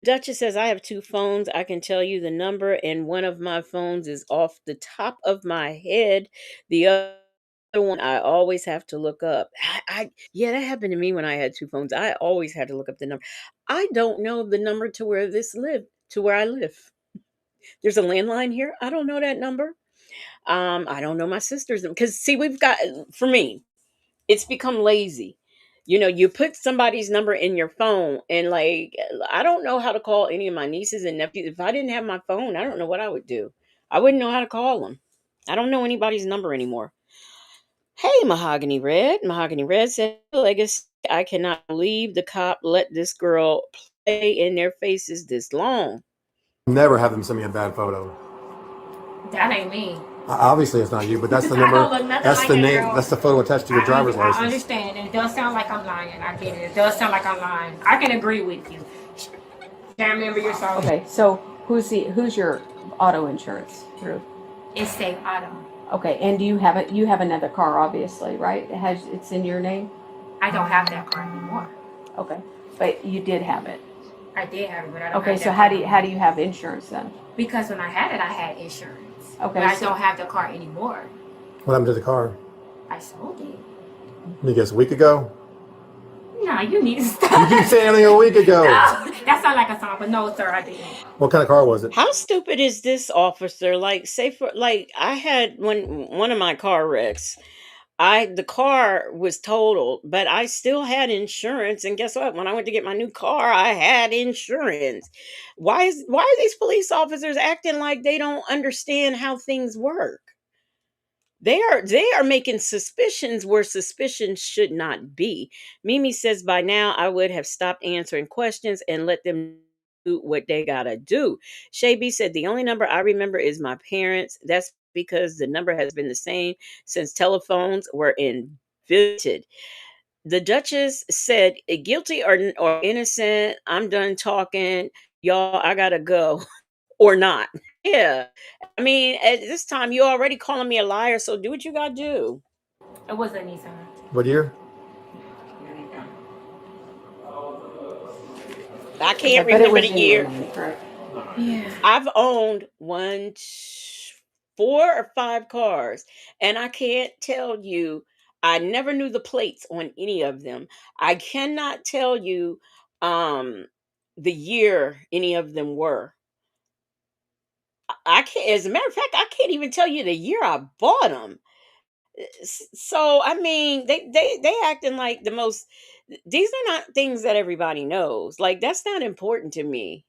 Duchess says, I have two phones. I can tell you the number, and one of my phones is off the top of my head. The other one I always have to look up. Yeah, that happened to me when I had two phones. I always had to look up the number. I don't know the number to where I live. There's a landline here. I don't know that number. I don't know my sister's because see, for me, it's become lazy. You put somebody's number in your phone, and like, I don't know how to call any of my nieces and nephews. If I didn't have my phone, I don't know what I would do. I wouldn't know how to call them. I don't know anybody's number anymore. Hey, Mahogany Red. Mahogany Red said, Legacy, I cannot believe the cop let this girl play in their faces this long. never have them send me a bad photo. That ain't me. Obviously, it's not you, but that's the I number. don't look nothing That's like the that, name. girl. That's the photo attached to your driver's I license. understand. And it does sound like I'm lying. I get it. It does sound like I'm lying. I can agree with you. Can't remember your song. Okay, so who's your auto insurance through? It's Safe Auto. Okay, and you have another car, obviously, right? It's in your name? I don't have that car anymore. Okay, but you did have it. I did have it, but I don't Okay, have so that how car. do you have insurance then? Because when I had it, I had insurance. Okay, But I so- don't have the car anymore. What happened to the car? I sold it. You guess a week ago? No, you need to stop. You keep saying everything a week ago. No, that sounds like a song, but no, sir, I didn't. What kind of car was it? How stupid is this officer? Like, say for like, I had one of my car wrecks. The car was totaled, but I still had insurance. And guess what? When I went to get my new car, I had insurance. Why are these police officers acting like they don't understand how things work? They are making suspicions where suspicions should not be. Mimi says by now I would have stopped answering questions and let them do what they gotta do. Shay B said the only number I remember is my parents. That's because the number has been the same since telephones were invented. The Duchess said, guilty or innocent, I'm done talking. Y'all, I gotta go. Or not. Yeah. I mean, at this time, you're already calling me a liar, so do what you gotta do. It was a Nissan. What year? I Okay, can't but it remember was the in your year. name, correct? Yeah. I've owned 4 or 5 cars, and I can't tell you, I never knew the plates on any of them. I cannot tell you the year any of them were. I can't, as a matter of fact, I can't even tell you the year I bought them. So I mean, they acting like the most. These are not things that everybody knows. Like, that's not important to me.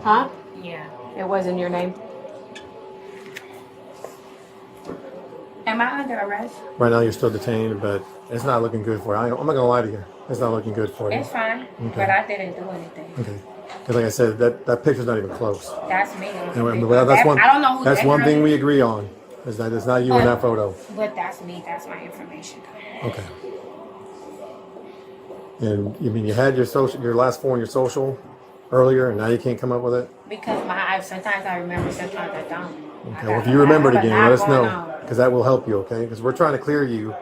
Huh? Yeah. It wasn't your name? Am I under arrest? Right now, you're still detained, but it's not looking good for you. I'm not gonna lie to you. It's not looking good for you. It's fine, Okay. but I didn't do anything. Okay. Because like I said, that picture's not even close. That's me. Well, that's one. I don't know who That's that one girl thing is. we agree on. Is that it's not you in that photo. But that's me. That's my information. Okay. And you mean you had your last four in your social earlier, and now you can't come up with it? Because sometimes I remember, sometimes I don't. Okay. Well, if you remember it again, let us know, because that will help you. Okay? Because we're trying to clear you,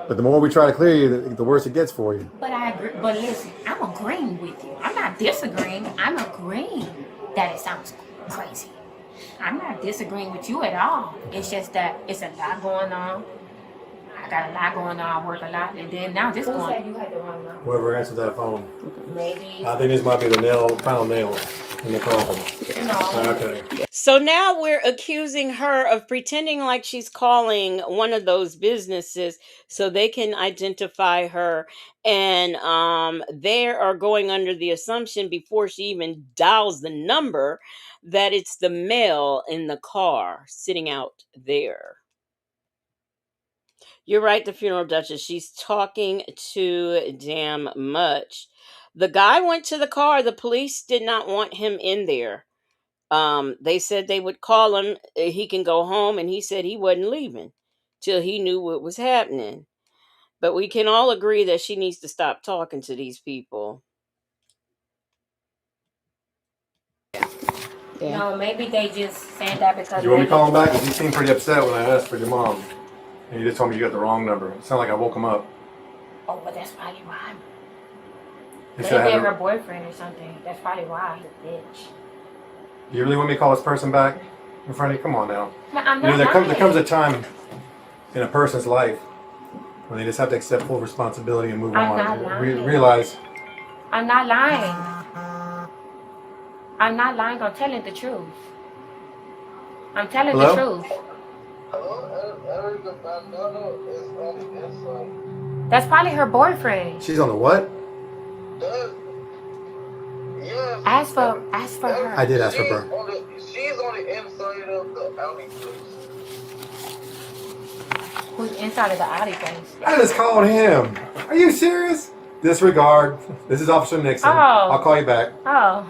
but the more we try to clear you, the worse it gets for you. But I agree. But listen, I'm agreeing with you. I'm not disagreeing. I'm agreeing that it sounds crazy. I'm not disagreeing with you at all. It's just that it's a lot going on. I got a lot going on. I work a lot, and then now this going. Who said you had the wrong number? Whoever answered that phone. Maybe. I think this might be the final nail in the coffin. No. Okay. So now we're accusing her of pretending like she's calling one of those businesses so they can identify her. And they are going under the assumption before she even dials the number that it's the male in the car sitting out there. You're right, the funeral duchess. She's talking too damn much. The guy went to the car. The police did not want him in there. They said they would call him. He can go home, and he said he wasn't leaving till he knew what was happening. But we can all agree that she needs to stop talking to these people. Yeah. No, maybe they just saying that because. You want me to call him back? Because he seemed pretty upset when I asked for your mom. And you just told me you got the wrong number. It sounded like I woke him up. Oh, but that's probably why. He Maybe said I had they're her to- boyfriend or something. That's probably why. Bitch. You really want me to call this person back in front of you? Come on now. No, I'm You know, not there comes a lying. time in a person's life when they just have to accept full responsibility and move I'm on. not lying. Realize. I'm not lying. I'm not lying. I'm telling the truth. I'm telling Hello? the truth. That's probably her boyfriend. She's on the what? Ask for her. I did ask for her. She's on the inside of the Audi place. Who's inside of the Audi place? I just called him. Are you serious? Disregard. This is Officer Nixon. Oh. I'll call you back. Oh.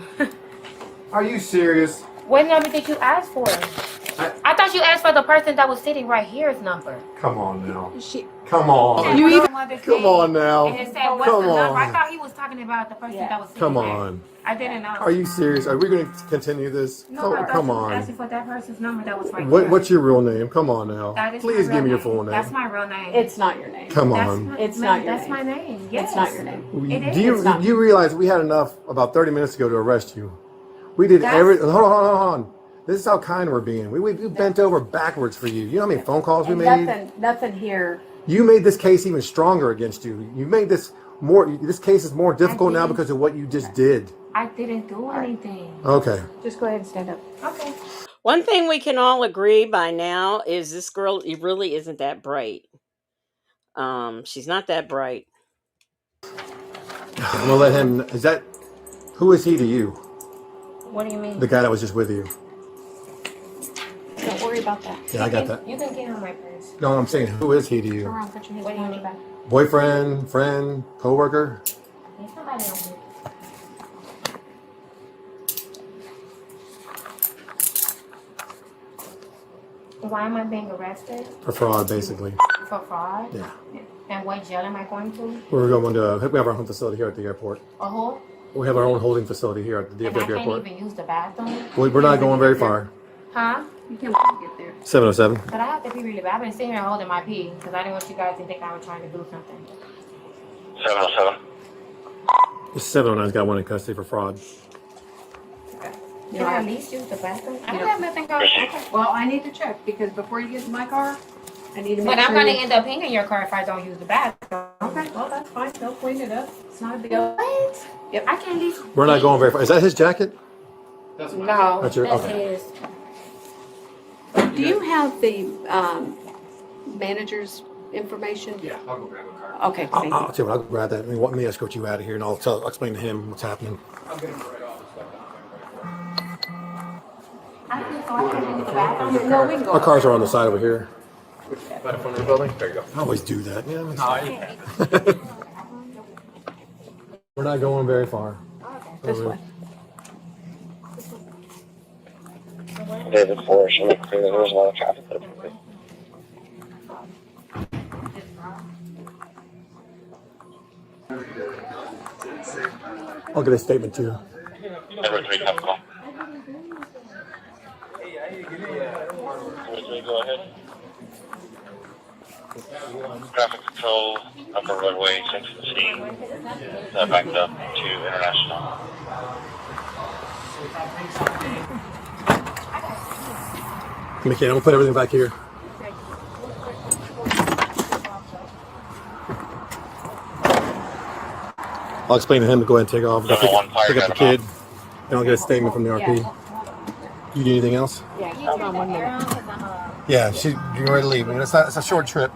Are you serious? What number did you ask for? I thought you asked for the person that was sitting right here's number. Come on now. Come on. You even Come on now. And it said, what's Come the number? I on. thought he was talking about the person that was sitting Come there. on. I didn't know. Are you serious? Are we going to continue this? No, I thought Come you was on. asking for that person's number that was right there. What's your real name? Come on now. That is Please my give me real your full name. That's my real name. It's not your name. Come That's on. my- It's not your That's name. my name. Yes. It's not your name. It Do is. you realize we had enough about 30 minutes ago to arrest you? We did hold on. This is how kind we're being. We bent over backwards for you. You know how many phone calls we And made? nothing here. You made this case even stronger against you. You made this case is more difficult now because of what you just did. I didn't do anything. Okay. Just go ahead and stand up. Okay. One thing we can all agree by now is this girl really isn't that bright. She's not that bright. We'll let him. Who is he to you? What do you mean? The guy that was just with you. Don't worry about that. Yeah, I got that. You can get on my purse. No, I'm saying, who is he to you? Around, put your hands What do you behind mean? your back. Boyfriend, friend, coworker? There's somebody on here. Why am I being arrested? For fraud, basically. For fraud? Yeah. And what jail am I going to? We're going to. We have our own facility here at the airport. Uh-huh. We have our own holding facility here at the And I DFW can't airport. even use the bathroom? We're not going very far. Huh? You can't get there. 707. But I have to pee really bad. I've been sitting here holding my pee because I didn't want you guys to think I was trying to do something. 707. This 709's got one in custody for fraud. Can I at least use the bathroom? I don't Yeah. have nothing going. Okay. Well, I need to check because before you get in my car, I need to make But I'm sure going to you- end up peeing in your car if I don't use the bathroom. Okay, well, that's fine. They'll clean it up. It's not a big deal. What? Yep. I can't leave. We're not going very far. Is that his jacket? No, That's your- that's okay. his. Do you have the manager's information? Yeah, I'll go grab a card. Okay, thank you. I'll tell you what, I'll grab that. Let me escort you out of here and I'll explain to him what's happening. I'll get him right off. No, we can go. Our cars are on the side over here. By the front of the building? There you go. I always do that. Yeah, we're not going very far. This way. David Forrest, there was a lot of traffic. I'll get a statement to you. Number 3, come call. Number 3, go ahead. Traffic control, upper roadway, 6 to the scene. Backed up to International. Mickey, I'm gonna put everything back here. I'll explain to him to go ahead and take off. Go pick up the kid, and I'll get a statement from the RP. You need anything else? Yeah, hold on 1 minute. Yeah, she's getting ready to leave. I mean, it's a short trip.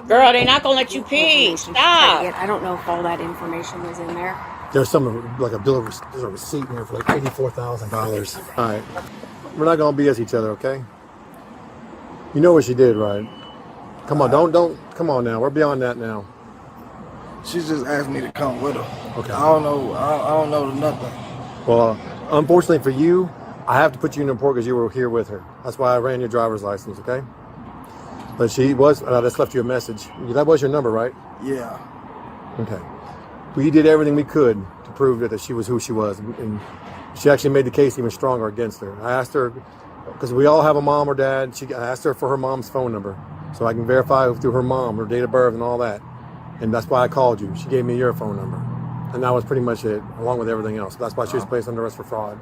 Girl, they're not gonna let you pee. Stop. I don't know if all that information was in there. There's some like a bill of there's a receipt in here for like $84,000. All right, we're not gonna BS each other, okay? You know what she did, right? Come on, don't come on now. We're beyond that now. She just asked me to come with her. Okay. I don't know. I don't know nothing. Well, unfortunately for you, I have to put you in the report because you were here with her. That's why I ran your driver's license, okay? But she was, I just left you a message. That was your number, right? Yeah. Okay. We did everything we could to prove that she was who she was. And she actually made the case even stronger against her. I asked her, because we all have a mom or dad, I asked her for her mom's phone number so I can verify through her mom, her date of birth and all that. And that's why I called you. She gave me your phone number. And that was pretty much it, along with everything else. That's why she was placed under arrest for fraud.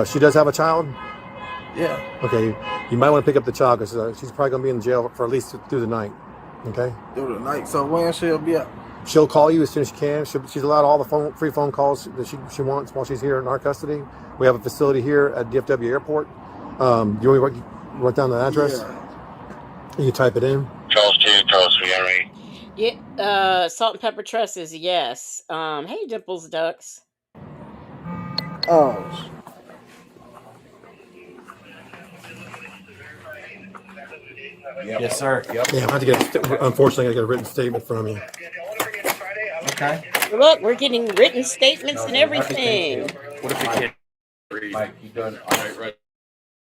She does have a child? Yeah. Okay, you might want to pick up the child because she's probably going to be in jail for at least through the night. Okay? Through the night. So when she'll be up? She'll call you as soon as she can. She's allowed all the free phone calls that she wants while she's here in our custody. We have a facility here at DFW Airport. You want to write down the address? Yeah. You type it in. Charles 2, Charles 3, alright. Yeah, salt and pepper trusses, yes. Hey, Dimples Ducks. Oh. Yes, sir. Yep. Yeah, I have to get. Unfortunately, I get a written statement from you. Okay. Look, we're getting written statements and everything. What if the kid? Mike, you done all right, right?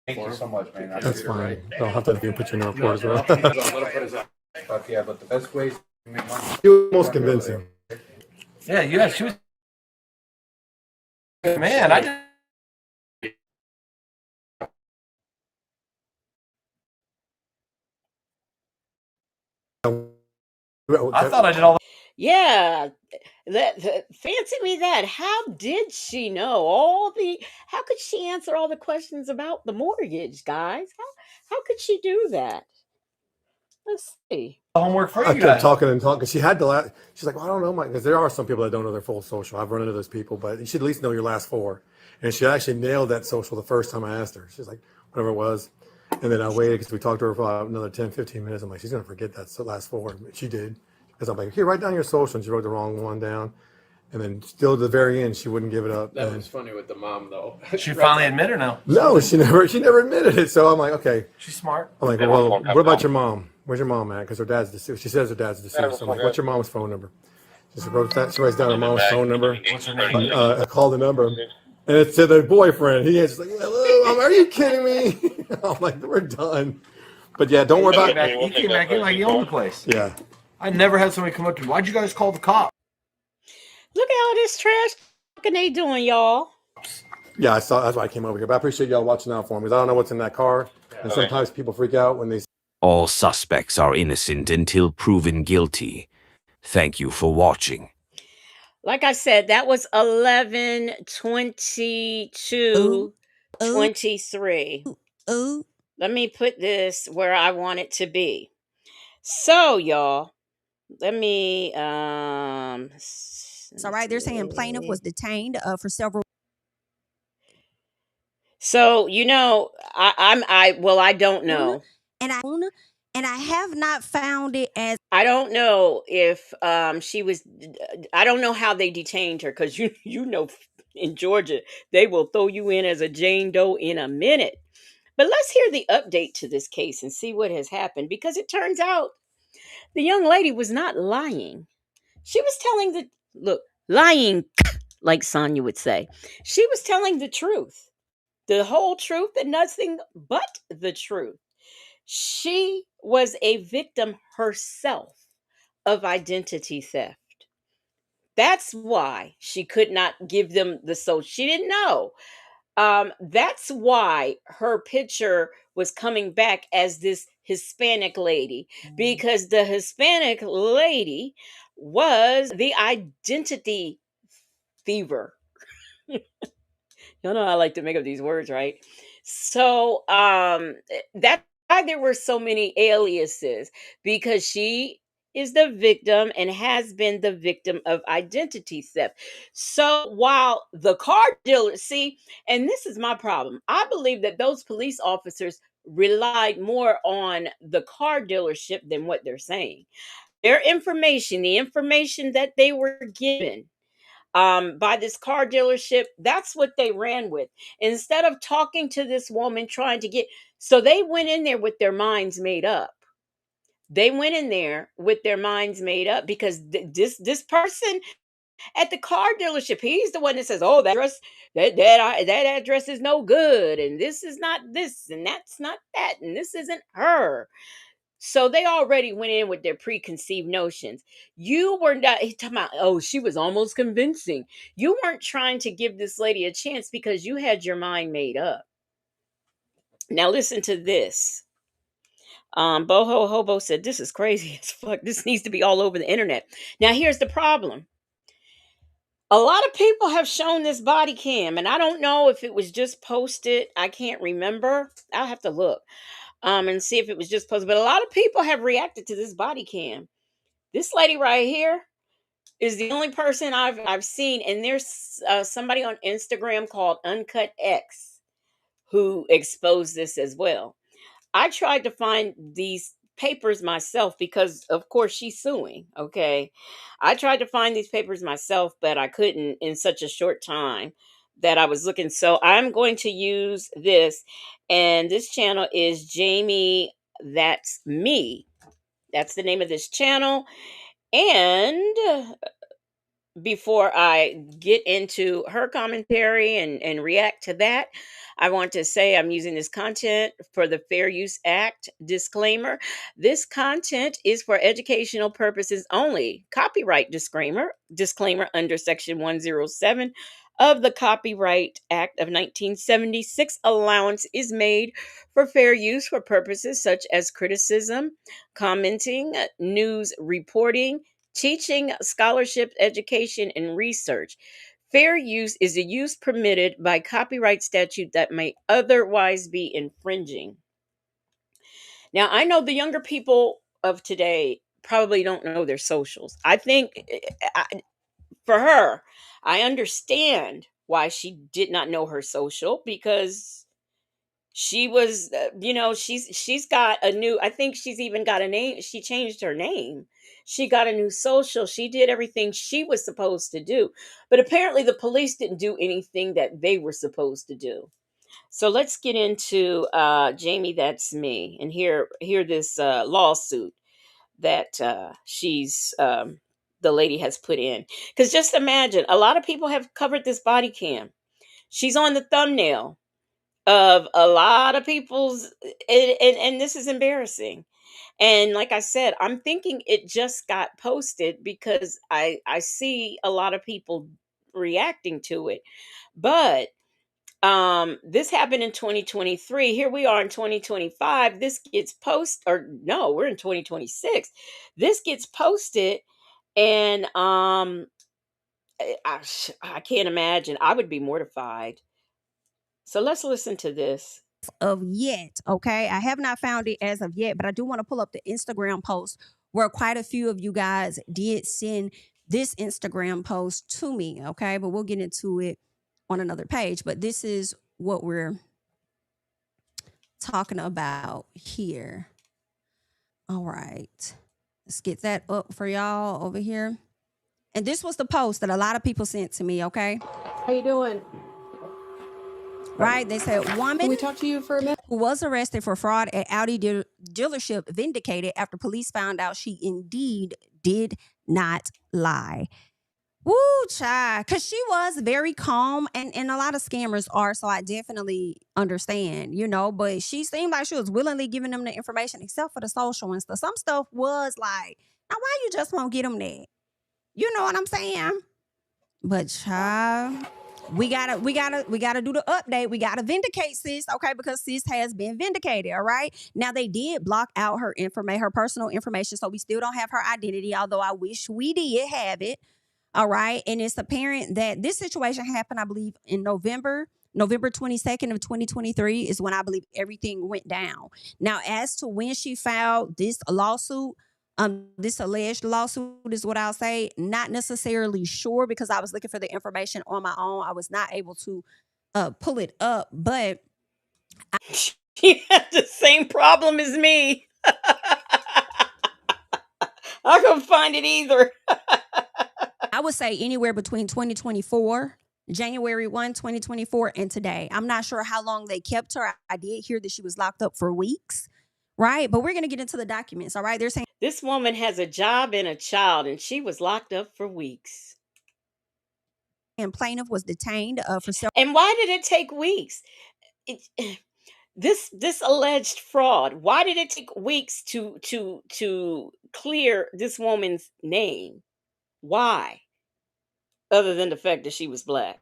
Thank you so much, man. That's fine. I'll have to put you in a report as well. But yeah, but the best way is to make money. You're most convincing. Yeah, she was. Man, I. I thought I did all. Yeah, fancy me that. How did she know all the? How could she answer all the questions about the mortgage, guys? How could she do that? Let's see. Homework for I you kept guys. talking and talking. She had to. She's like, well, I don't know, Mike, because there are some people that don't know their full social. I've run into those people, but you should at least know your last four. And she actually nailed that social the first time I asked her. She's like, whatever it was. And then I waited because we talked to her for about another 10, 15 minutes. I'm like, she's going to forget that last four. She did. Because I'm like, here, write down your social. And she wrote the wrong one down. And then still to the very end, she wouldn't give it up. That was funny with the mom, though. She finally admitted now. No, she never admitted it. So I'm like, okay. She's smart. I'm like, well, what about your mom? Where's your mom at? Because her dad's deceased. She says her dad's deceased. So I'm like, what's your mom's phone number? She wrote that. She writes down her mom's phone number. What's her name? I called the number, and it said their boyfriend. He answers like, hello, are you kidding me? I'm like, we're done. But yeah, don't worry about it. He came back in like he owned the place. Yeah. I never had somebody come up to me. Why'd you guys call the cop? Look at all this trash talking they doing, y'all. Yeah, I saw. That's why I came over here. But I appreciate y'all watching out for me. Because I don't know what's in that car, and sometimes people freak out when they. All suspects are innocent until proven guilty. Thank you for watching. Like I said, that was 11/22/23. Let me put this where I want it to be. So, y'all, let me So right, they're saying plaintiff was detained for several. So, I don't know. And I have not found it as. I don't know if she was. I don't know how they detained her because you know In Georgia, they will throw you in as a Jane Doe in a minute. But let's hear the update to this case and see what has happened, because it turns out the young lady was not lying. She was telling the look, lying, like Sonya would say. She was telling the truth, the whole truth, and nothing but the truth. She was a victim herself of identity theft. That's why she could not give them the she didn't know. That's why her picture was coming back as this Hispanic lady, because the Hispanic lady was the identity thiever. Y'all know I like to make up these words, right? So that's why there were so many aliases, because she is the victim and has been the victim of identity theft. So while the car dealer, see, and this is my problem, I believe that those police officers relied more on the car dealership than what they're saying. Their information, the information that they were given by this car dealership, that's what they ran with. Instead of talking to this woman, trying to get, so they went in there with their minds made up. They went in there with their minds made up, because this person at the car dealership, he's the one that says, "Oh, that address, that address is no good, and this is not this, and that's not that, and this isn't her." So they already went in with their preconceived notions. You were not, he talking about, oh, she was almost convincing. You weren't trying to give this lady a chance because you had your mind made up. Now listen to this. Boho Hobo said, "This is crazy as fuck. This needs to be all over the internet." Now here's the problem. A lot of people have shown this body cam, and I don't know if it was just posted. I can't remember. I'll have to look and see if it was just posted. But a lot of people have reacted to this body cam. This lady right here is the only person I've seen, and there's somebody on Instagram called Uncut X who exposed this as well. I tried to find these papers myself because, of course, she's suing. Okay, I tried to find these papers myself, but I couldn't in such a short time that I was looking. So I'm going to use this, and this channel is Jamie. That's me. That's the name of this channel. And before I get into her commentary and react to that, I want to say I'm using this content for the Fair Use Act disclaimer. This content is for educational purposes only. Copyright disclaimer under Section 107 of the Copyright Act of 1976. Allowance is made for fair use for purposes such as criticism, commenting, news reporting, teaching, scholarship, education, and research. Fair use is a use permitted by copyright statute that may otherwise be infringing. Now, I know the younger people of today probably don't know their socials. I think for her, I understand why she did not know her social, because she was she's got a new, I think she's even got a name. She changed her name. She got a new social. She did everything she was supposed to do, but apparently the police didn't do anything that they were supposed to do. So let's get into Jamie, that's me, and hear this lawsuit that she's the lady has put in. Because just imagine, a lot of people have covered this body cam. She's on the thumbnail of a lot of people's, and this is embarrassing. And like I said, I'm thinking it just got posted because I see a lot of people reacting to it. But this happened in 2023. Here we are in 2025. This gets posted, or no, we're in 2026. This gets posted, and I can't imagine. I would be mortified. So let's listen to this. Of yet. Okay. I have not found it as of yet, but I do want to pull up the Instagram post where quite a few of you guys did send this Instagram post to me. Okay. But we'll get into it on another page. But this is what we're talking about here. All right. Let's get that up for y'all over here. And this was the post that a lot of people sent to me. Okay. How you doing? Right? They said woman Can we talk to you for a minute? who was arrested for fraud at Audi dealership vindicated after police found out she indeed did not lie. Woo, child. Because she was very calm, and a lot of scammers are, so I definitely understand, but she seemed like she was willingly giving them the information, except for the social and stuff. Some stuff was like, now why you just won't get them that? You know what I'm saying? But child, we gotta do the update. We gotta vindicate sis, okay? Because sis has been vindicated. All right. Now they did block out her her personal information, so we still don't have her identity. Although I wish we did have it. All right. And it's apparent that this situation happened, I believe, in November 22nd of 2023 is when I believe everything went down. Now, as to when she filed this lawsuit, this alleged lawsuit is what I'll say, not necessarily sure because I was looking for the information on my own. I was not able to pull it up, but She had the same problem as me. I couldn't find it either. I would say anywhere between 2024, January 1, 2024, and today. I'm not sure how long they kept her. I did hear that she was locked up for weeks, right? But we're going to get into the documents, all right? They're saying This woman has a job and a child, and she was locked up for weeks. and plaintiff was detained for several. And why did it take weeks? This alleged fraud. Why did it take weeks to clear this woman's name? Why? Other than the fact that she was black.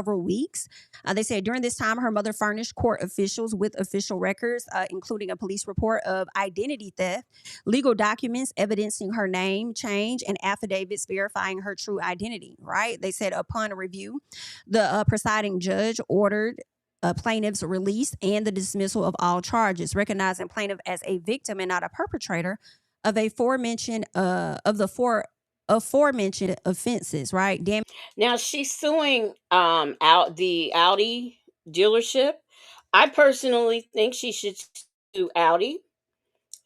Several weeks. They said during this time, her mother furnished court officials with official records, including a police report of identity theft, legal documents evidencing her name change, and affidavits verifying her true identity, right? They said upon review, the presiding judge ordered plaintiff's release and the dismissal of all charges, recognizing plaintiff as a victim and not a perpetrator of aforementioned aforementioned offenses, right? Now she's suing out the Audi dealership. I personally think she should sue Audi.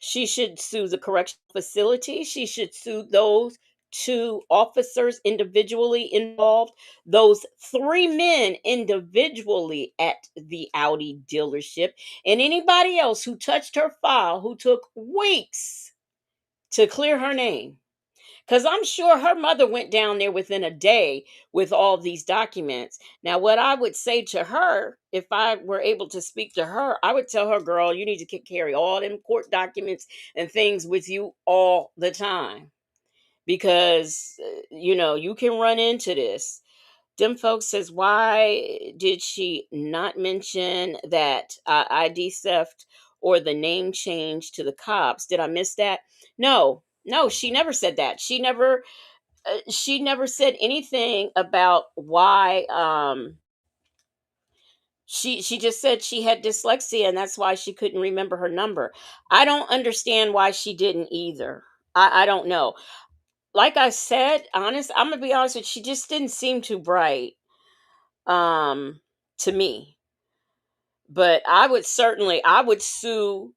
She should sue the correctional facility. She should sue those two officers individually involved, those three men individually at the Audi dealership, and anybody else who touched her file who took weeks to clear her name. Because I'm sure her mother went down there within a day with all these documents. Now, what I would say to her, if I were able to speak to her, I would tell her, girl, you need to carry all them court documents and things with you all the time. Because, you can run into this. Them folks says, why did she not mention that ID theft or the name change to the cops? Did I miss that? No, she never said that. She never said anything about why. She just said she had dyslexia and that's why she couldn't remember her number. I don't understand why she didn't either. I don't know. Like I said, I'm gonna be honest with you, she just didn't seem too bright to me. But I would sue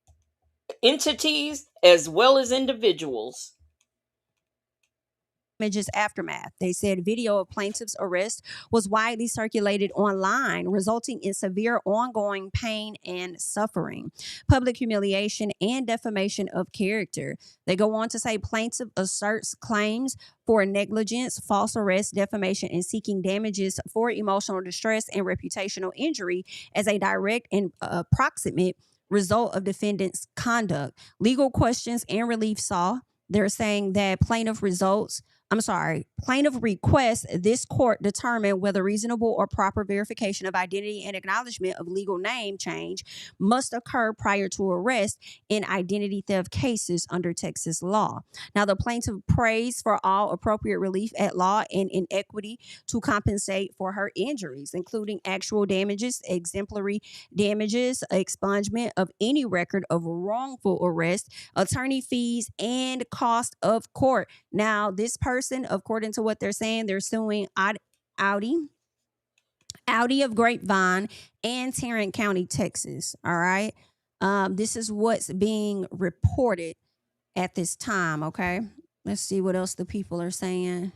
entities as well as individuals. Images aftermath. They said video of plaintiff's arrest was widely circulated online, resulting in severe ongoing pain and suffering, public humiliation, and defamation of character. They go on to say plaintiff asserts claims for negligence, false arrest, defamation, and seeking damages for emotional distress and reputational injury as a direct and proximate result of defendant's conduct. Legal questions and relief saw. They're saying that plaintiff requests this court determine whether reasonable or proper verification of identity and acknowledgement of legal name change must occur prior to arrest in identity theft cases under Texas law. Now, the plaintiff prays for all appropriate relief at law and in equity to compensate for her injuries, including actual damages, exemplary damages, expungement of any record of wrongful arrest, attorney fees, and cost of court. Now, this person, according to what they're saying, they're suing Audi of Grapevine and Tarrant County, Texas. All right. This is what's being reported at this time. Okay. Let's see what else the people are saying.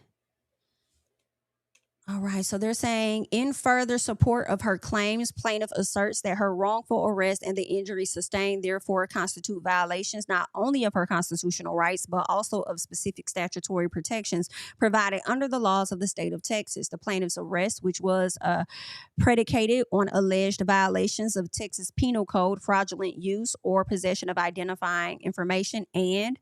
All right, so they're saying in further support of her claims, plaintiff asserts that her wrongful arrest and the injury sustained therefore constitute violations not only of her constitutional rights, but also of specific statutory protections provided under the laws of the state of Texas. The plaintiff's arrest, which was predicated on alleged violations of Texas Penal Code, fraudulent use or possession of identifying information, and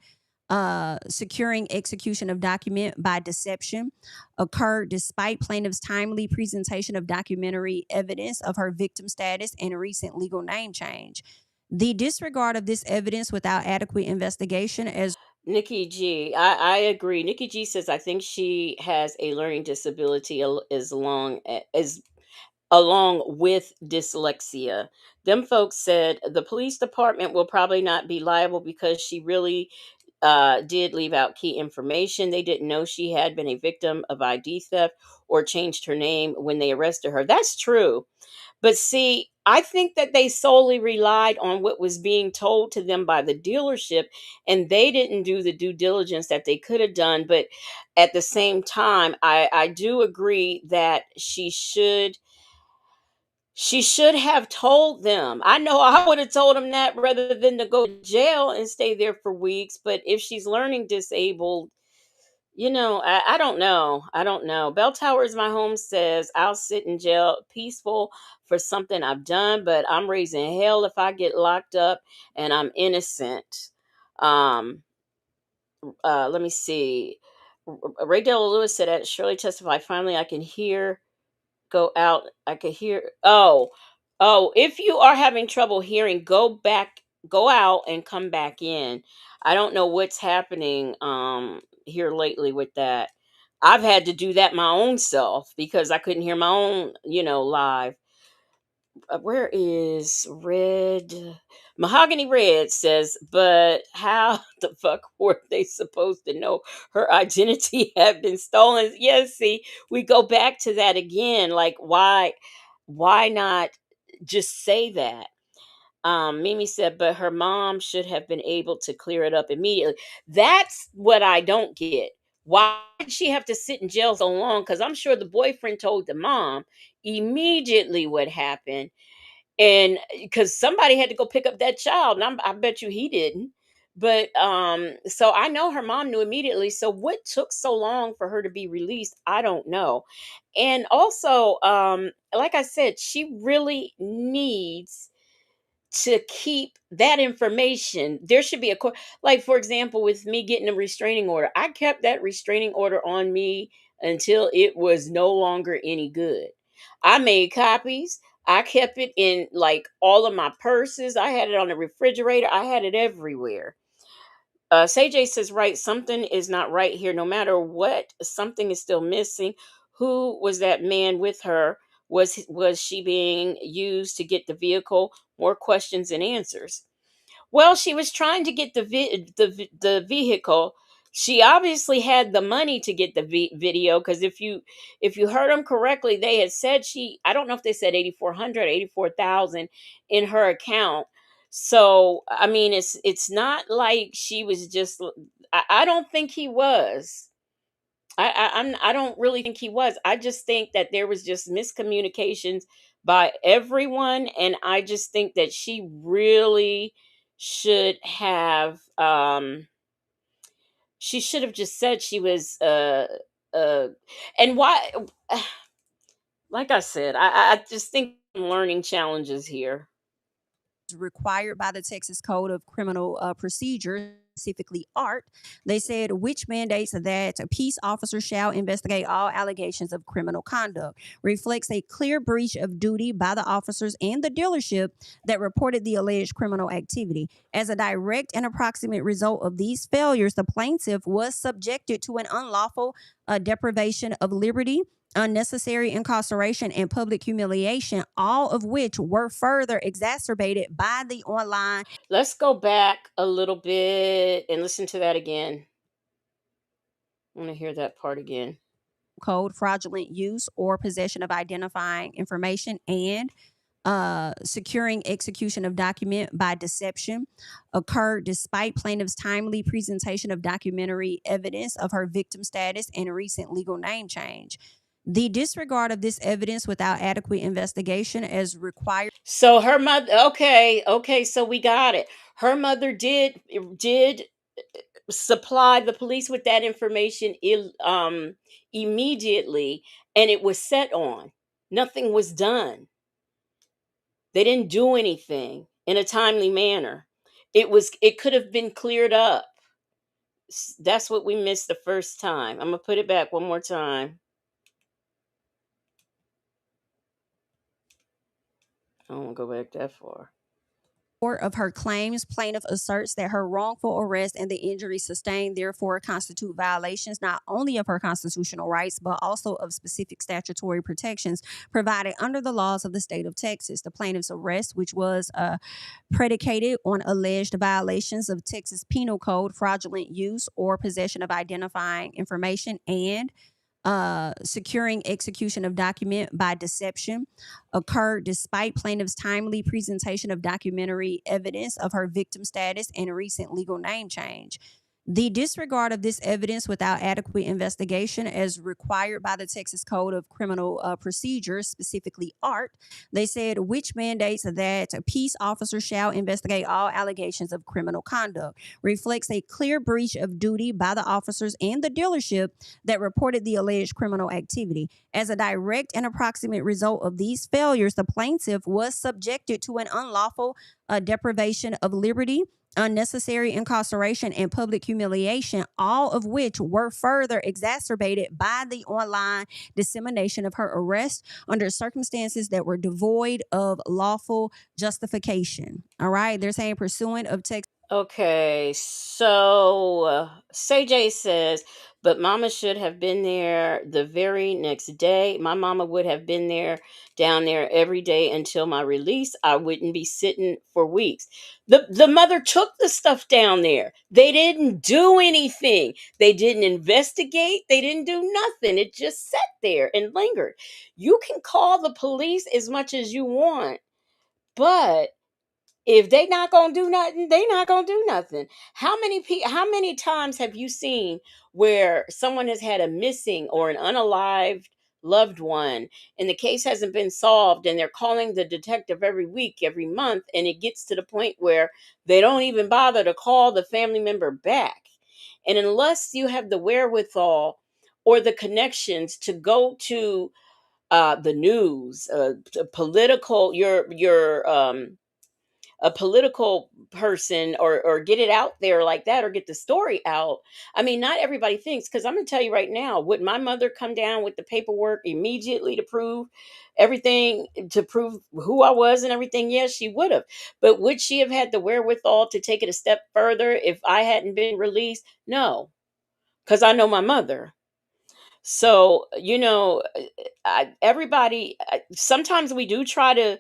securing execution of document by deception, occurred despite plaintiff's timely presentation of documentary evidence of her victim status and recent legal name change. The disregard of this evidence without adequate investigation as Nikki G, I agree. Nikki G says I think she has a learning disability as along with dyslexia. Them folks said the police department will probably not be liable because she really did leave out key information. They didn't know she had been a victim of ID theft or changed her name when they arrested her. That's true. But see, I think that they solely relied on what was being told to them by the dealership, and they didn't do the due diligence that they could have done. But at the same time, I do agree that she should have told them. I know I would have told them that rather than to go to jail and stay there for weeks. But if she's learning disabled, I don't know. I don't know. Bell Towers, my home says I'll sit in jail peaceful for something I've done, but I'm raising hell if I get locked up and I'm innocent. Um, Let me see. Ray Della Lewis said at Shirley testified, finally I can hear go out. I could hear. Oh, if you are having trouble hearing, go out and come back in. I don't know what's happening here lately with that. I've had to do that my own self because I couldn't hear my own, live. Where is Red? Mahogany Red says, but how the fuck were they supposed to know her identity had been stolen? Yes, see, we go back to that again. Like, why not just say that? Mimi said, but her mom should have been able to clear it up immediately. That's what I don't get. Why did she have to sit in jail so long? Because I'm sure the boyfriend told the mom immediately what happened, and because somebody had to go pick up that child, and I bet you he didn't. But so I know her mom knew immediately. So what took so long for her to be released? I don't know. And also, like I said, she really needs to keep that information. There should be like, for example, with me getting a restraining order, I kept that restraining order on me until it was no longer any good. I made copies. I kept it in like all of my purses. I had it on the refrigerator. I had it everywhere. Say says, right, something is not right here. No matter what, something is still missing. Who was that man with her? Was she being used to get the vehicle? More questions and answers. Well, she was trying to get the vehicle. She obviously had the money to get the video, because if you heard them correctly, they had said I don't know if they said 8,400, 84,000 in her account. So I mean, it's not like she was just. I don't think he was. I don't really think he was. I just think that there was just miscommunications by everyone, and I just think that she really should have she should have just said she was uh and why like I said, I just think learning challenges here. required by the Texas Code of Criminal Procedure, specifically ART. They said, which mandates that a peace officer shall investigate all allegations of criminal conduct, reflects a clear breach of duty by the officers and the dealership that reported the alleged criminal activity. As a direct and approximate result of these failures, the plaintiff was subjected to an unlawful deprivation of liberty, unnecessary incarceration, and public humiliation, all of which were further exacerbated by the online. Let's go back a little bit and listen to that again. I want to hear that part again. Code, fraudulent use or possession of identifying information, and securing execution of document by deception, occurred despite plaintiff's timely presentation of documentary evidence of her victim status and recent legal name change. The disregard of this evidence without adequate investigation as required. So her mother, okay, so we got it. Her mother did supply the police with that information immediately, and it was set on. Nothing was done. They didn't do anything in a timely manner. It could have been cleared up. That's what we missed the first time. I'm gonna put it back one more time. I don't want to go back that far. Of her claims, plaintiff asserts that her wrongful arrest and the injuries sustained therefore constitute violations not only of her constitutional rights, but also of specific statutory protections provided under the laws of the state of Texas. The plaintiff's arrest, which was predicated on alleged violations of Texas Penal Code, fraudulent use or possession of identifying information, and securing execution of document by deception, occurred despite plaintiff's timely presentation of documentary evidence of her victim status and recent legal name change. The disregard of this evidence without adequate investigation, as required by the Texas Code of Criminal Procedures, specifically ART, they said, which mandates that peace officers shall investigate all allegations of criminal conduct, reflects a clear breach of duty by the officers and the dealership that reported the alleged criminal activity. As a direct and approximate result of these failures, the plaintiff was subjected to an unlawful deprivation of liberty, unnecessary incarceration, and public humiliation, all of which were further exacerbated by the online dissemination of her arrest under circumstances that were devoid of lawful justification. All right, they're saying pursuant of Texas. Okay, so CJ says, but mama should have been there the very next day. My mama would have been there down there every day until my release. I wouldn't be sitting for weeks. The mother took the stuff down there. They didn't do anything. They didn't investigate. They didn't do nothing. It just sat there and lingered. You can call the police as much as you want, but if they not gonna do nothing, they not gonna do nothing. How many times have you seen where someone has had a missing or an unalived loved one and the case hasn't been solved, and they're calling the detective every week, every month, and it gets to the point where they don't even bother to call the family member back. And unless you have the wherewithal or the connections to go to the news, political, your a political person, or get it out there like that, or get the story out. I mean, not everybody thinks, because I'm going to tell you right now, would my mother come down with the paperwork immediately to prove everything, to prove who I was and everything? Yes, she would have. But would she have had the wherewithal to take it a step further if I hadn't been released? No, because I know my mother. So, everybody, sometimes we do try to,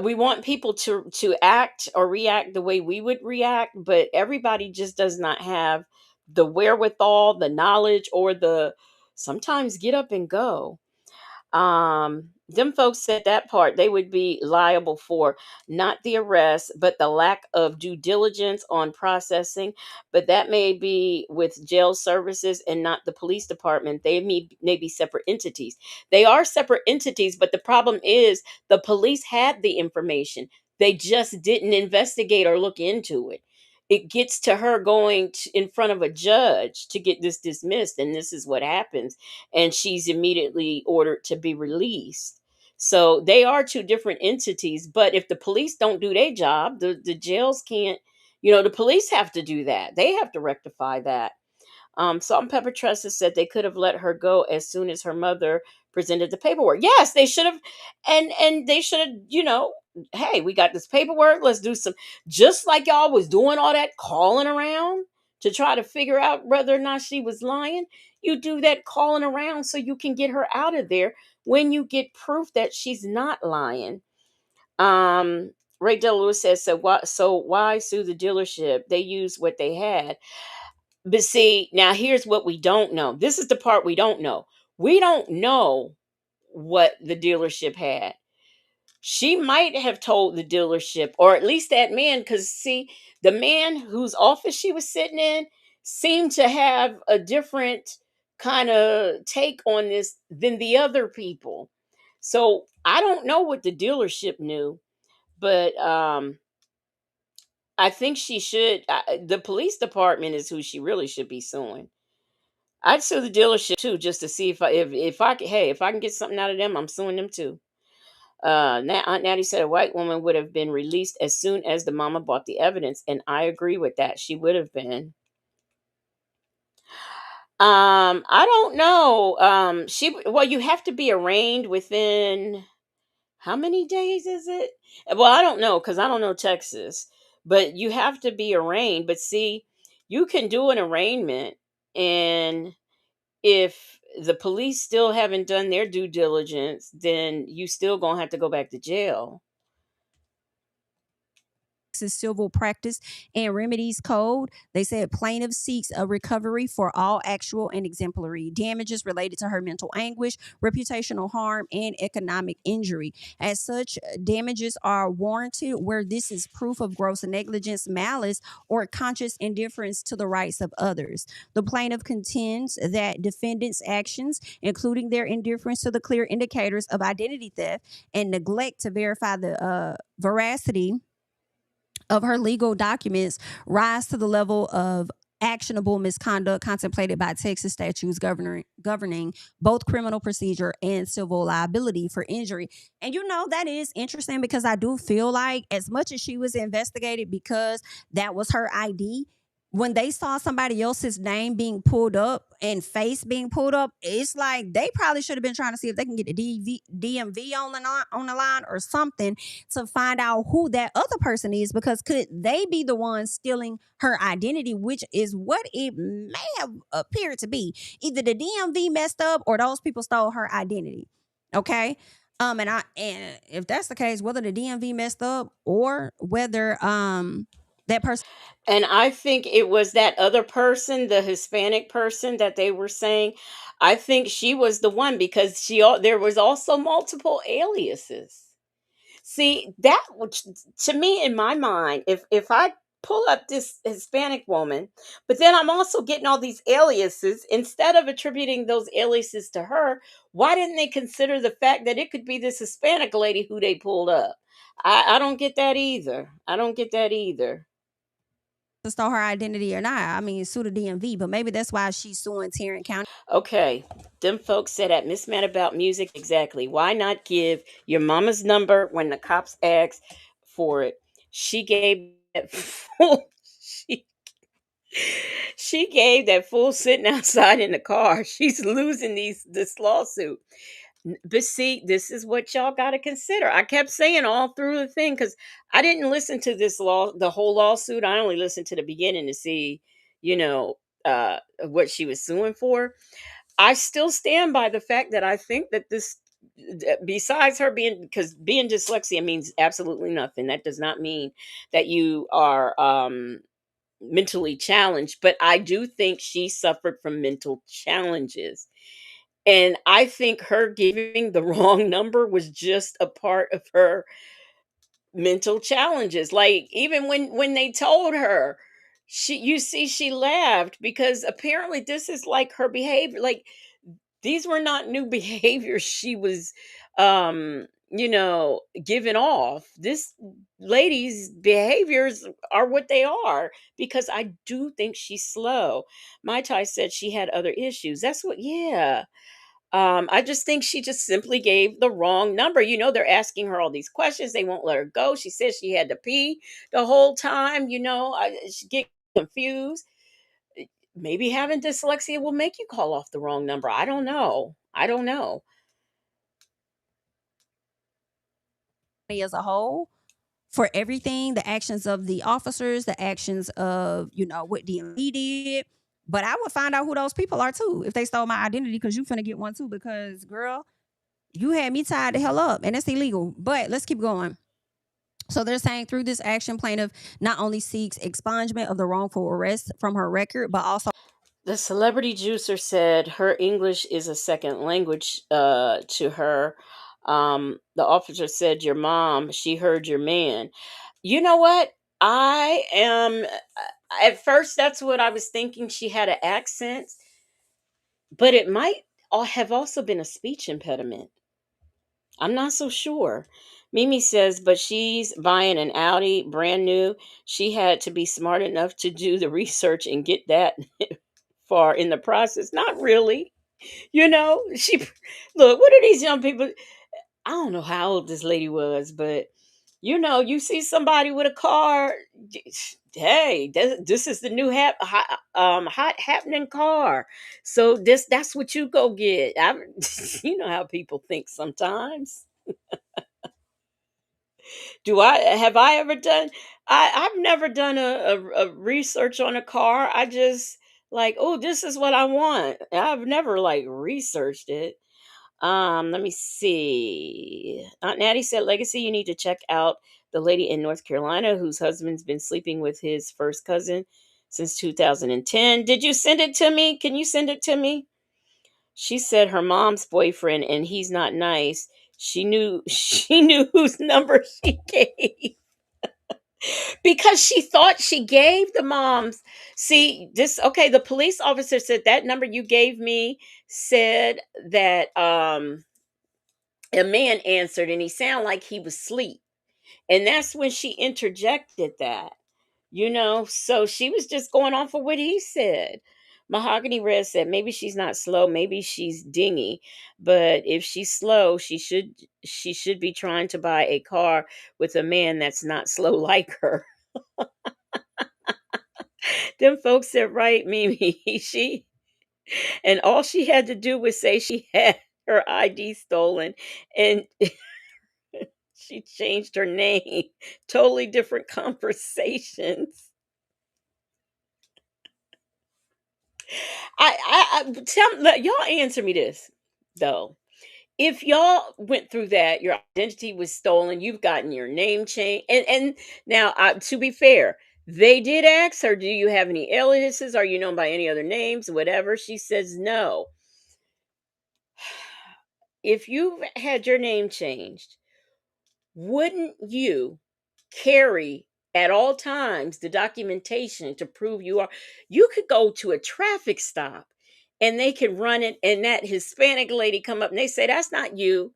we want people to act or react the way we would react, but everybody just does not have the wherewithal, the knowledge, or the sometimes get up and go. Them folks said that part they would be liable for, not the arrest but the lack of due diligence on processing. But that may be with jail services and not the police department. They may be separate entities. They are separate entities, but the problem is the police had the information, they just didn't investigate or look into it. It gets to her going in front of a judge to get this dismissed, and this is what happens, and she's immediately ordered to be released. So they are two different entities. But if the police don't do their job, the jails can't, the police have to do that. They have to rectify that. Salt and Pepper Trust has said they could have let her go as soon as her mother presented the paperwork. Yes, they should have, and they should have, hey, we got this paperwork. Let's do some, just like y'all was doing all that calling around to try to figure out whether or not she was lying. You do that calling around so you can get her out of there when you get proof that she's not lying. Ray Del Lewis says, so why sue the dealership? They used what they had. But see, now here's what we don't know. This is the part we don't know. We don't know what the dealership had. She might have told the dealership, or at least that man, because see, the man whose office she was sitting in seemed to have a different kind of take on this than the other people. So I don't know what the dealership knew, but I think she should. The police department is who she really should be suing. I'd sue the dealership too, just to see if I could. Hey, if I can get something out of them, I'm suing them too. Aunt Natty said a white woman would have been released as soon as the mama bought the evidence, and I agree with that. She would have been. I don't know. Well, you have to be arraigned within how many days is it? Well, I don't know because I don't know Texas, but you have to be arraigned. But see, you can do an arraignment, and if the police still haven't done their due diligence, then you still gonna have to go back to jail. Civil Practice and Remedies Code. They said plaintiff seeks a recovery for all actual and exemplary damages related to her mental anguish, reputational harm, and economic injury. As such, damages are warranted where this is proof of gross negligence, malice, or conscious indifference to the rights of others. The plaintiff contends that defendants' actions, including their indifference to the clear indicators of identity theft and neglect to verify the veracity of her legal documents, rise to the level of actionable misconduct contemplated by Texas statutes governing both criminal procedure and civil liability for injury. And that is interesting because I do feel like as much as she was investigated because that was her ID, when they saw somebody else's name being pulled up and face being pulled up, it's like they probably should have been trying to see if they can get the DMV on the line or something to find out who that other person is, because could they be the ones stealing her identity, which is what it may have appeared to be. Either the DMV messed up or those people stole her identity. Okay. And if that's the case, whether the DMV messed up or whether that person. And I think it was that other person, the Hispanic person that they were saying. I think she was the one because there was also multiple aliases. See, that which to me in my mind, if I pull up this Hispanic woman, but then I'm also getting all these aliases, instead of attributing those aliases to her, why didn't they consider the fact that it could be this Hispanic lady who they pulled up? I don't get that either. I don't get that either. Stole her identity or not. I mean, sue the DMV, but maybe that's why she's suing Tarrant County. Okay, them folks said at Miss Mad About Music, exactly. Why not give your mama's number when the cops asked for it? She gave that fool. She, she gave that fool sitting outside in the car. She's losing this lawsuit. But see, this is what y'all got to consider. I kept saying all through the thing because I didn't listen to the whole lawsuit. I only listened to the beginning to see, you know, what she was suing for. I still stand by the fact that I think that besides her because being dyslexia means absolutely nothing. That does not mean that you are mentally challenged, but I do think she suffered from mental challenges. And I think her giving the wrong number was just a part of her mental challenges. Like even when they told her, she laughed because apparently this is like her behavior. Like these were not new behaviors she was giving off. This lady's behaviors are what they are because I do think she's slow. Mai Tai said she had other issues. That's what, yeah. I just think she just simply gave the wrong number. They're asking her all these questions. They won't let her go. She says she had to pee the whole time. She get confused. Maybe having dyslexia will make you call off the wrong number. I don't know. I don't know. As a whole, for everything, the actions of the officers, the actions of, what DMV did. But I would find out who those people are too if they stole my identity, because you finna get one too. Because girl, you had me tied the hell up, and that's illegal. But let's keep going. So they're saying through this action, plaintiff not only seeks expungement of the wrongful arrest from her record, but also The celebrity juicer said her English is a second language to her. The officer said, "Your mom, she heard your man." You know what? I am. At first, that's what I was thinking. She had an accent, but it might have also been a speech impediment. I'm not so sure. Mimi says, but she's buying an Audi brand new. She had to be smart enough to do the research and get that far in the process. Not really. She look, what are these young people? I don't know how old this lady was, but you see somebody with a car. Hey, this is the new hot happening car. So that's what you go get. You know how people think sometimes. Have I ever done? I've never done a research on a car. I just like, oh, this is what I want. I've never like researched it. Let me see. Aunt Natty said, Legacy, you need to check out the lady in North Carolina whose husband's been sleeping with his first cousin since 2010. Did you send it to me? Can you send it to me? She said her mom's boyfriend, and he's not nice. She knew she knew whose number she gave because she thought she gave the mom's. See, this okay, the police officer said that number you gave me said that a man answered and he sounded like he was asleep. And that's when she interjected that, so she was just going on for what he said. Mahogany Red said maybe she's not slow, maybe she's dingy, but if she's slow, she should be trying to buy a car with a man that's not slow like her. Them folks said right, Mimi. And all she had to do was say she had her ID stolen, and she changed her name. Totally different conversations. Let y'all answer me this though. If y'all went through that, your identity was stolen, you've gotten your name changed, and now, to be fair, they did ask her, "Do you have any aliases? Are you known by any other names?" Whatever. She says no. If you've had your name changed, wouldn't you carry at all times the documentation to prove you are? You could go to a traffic stop and they can run it, and that Hispanic lady come up and they say that's not you.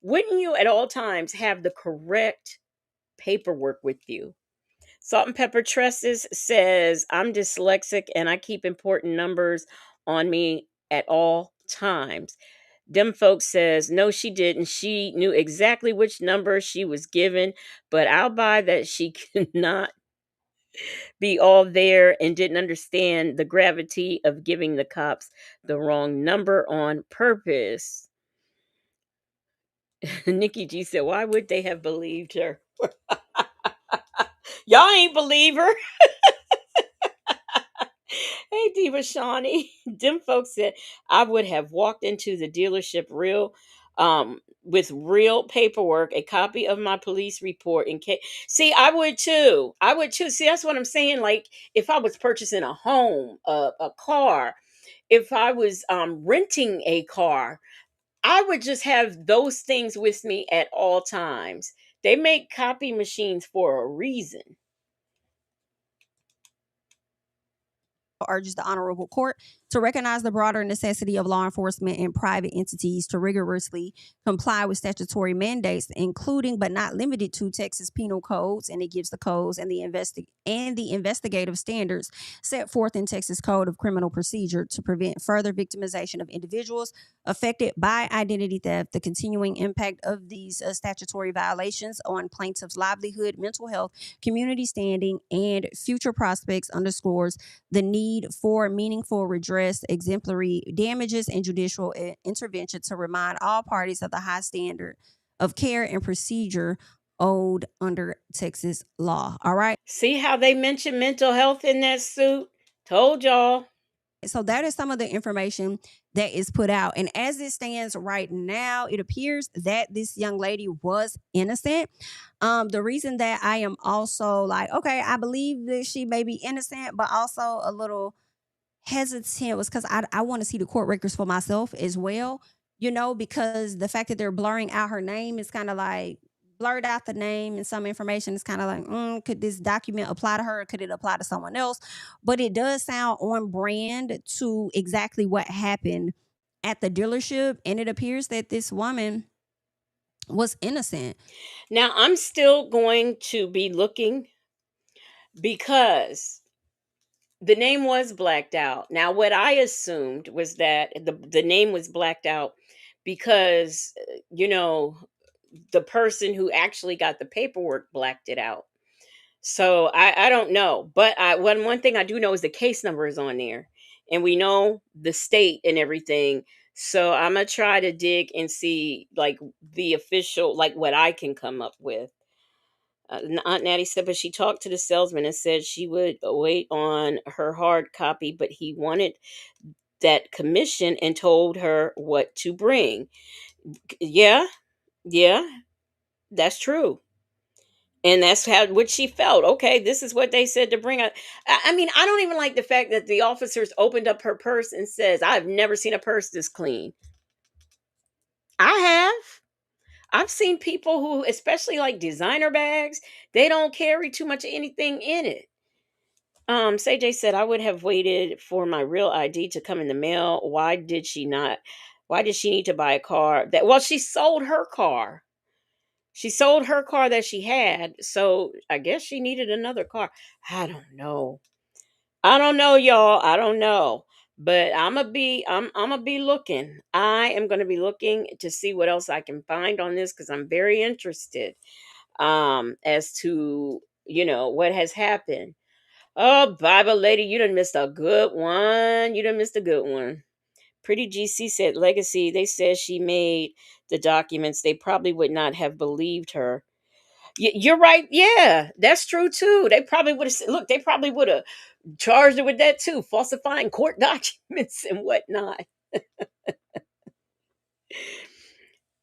Wouldn't you at all times have the correct paperwork with you? Salt and Pepper Tresses says, I'm dyslexic and I keep important numbers on me at all times. Them folks says, no, she didn't. She knew exactly which number she was given, but I'll buy that she cannot be all there and didn't understand the gravity of giving the cops the wrong number on purpose. Nikki G said, why would they have believed her? Y'all ain't believe her. Hey, Diva Shawnee. Them folks said I would have walked into the dealership with real paperwork, a copy of my police report in case. See, I would too. I would too. See, that's what I'm saying. Like if I was purchasing a home, a car, if I was renting a car, I would just have those things with me at all times. They make copy machines for a reason. Urges the Honorable Court to recognize the broader necessity of law enforcement and private entities to rigorously comply with statutory mandates, including but not limited to Texas penal codes, and it gives the codes and the investigative standards set forth in Texas Code of Criminal Procedure to prevent further victimization of individuals affected by identity theft. The continuing impact of these statutory violations on plaintiffs' livelihood, mental health, community standing, and future prospects underscores the need for meaningful redress, exemplary damages, and judicial intervention to remind all parties of the high standard of care and procedure owed under Texas law. All right. See how they mention mental health in that suit? Told y'all. So that is some of the information that is put out. And as it stands right now, it appears that this young lady was innocent. The reason that I am also like, okay, I believe that she may be innocent, but also a little hesitant was because I want to see the court records for myself as well, because the fact that they're blurring out her name is kind of like, blurred out the name and some information. It's kind of like, could this document apply to her or could it apply to someone else? But it does sound on brand to exactly what happened at the dealership. And it appears that this woman was innocent. Now, I'm still going to be looking because the name was blacked out. Now, what I assumed was that the name was blacked out because, the person who actually got the paperwork blacked it out. So I don't know, but one thing I do know is the case number is on there, and we know the state and everything. So I'm gonna try to dig and see like the official, like what I can come up with. Aunt Natty said, but she talked to the salesman and said she would wait on her hard copy, but he wanted that commission and told her what to bring. Yeah, yeah, that's true. And that's how what she felt. Okay, this is what they said to bring. I mean, I don't even like the fact that the officers opened up her purse and says, "I've never seen a purse this clean." I have. I've seen people who, especially like designer bags, they don't carry too much of anything in it. CJ said, I would have waited for my real ID to come in the mail. Why did she not? Why did she need to buy a car? Well, she sold her car. She sold her car that she had, so I guess she needed another car. I don't know. I don't know, y'all. I don't know. But I'm gonna be looking. I am gonna be looking to see what else I can find on this because I'm very interested as to what has happened. Oh, Bible lady, you done missed a good one. You done missed a good one. Pretty GC said legacy. They said she made the documents. They probably would not have believed her. You're right. Yeah, that's true too. They probably would have said, look, they probably would have charged her with that too, falsifying court documents and whatnot.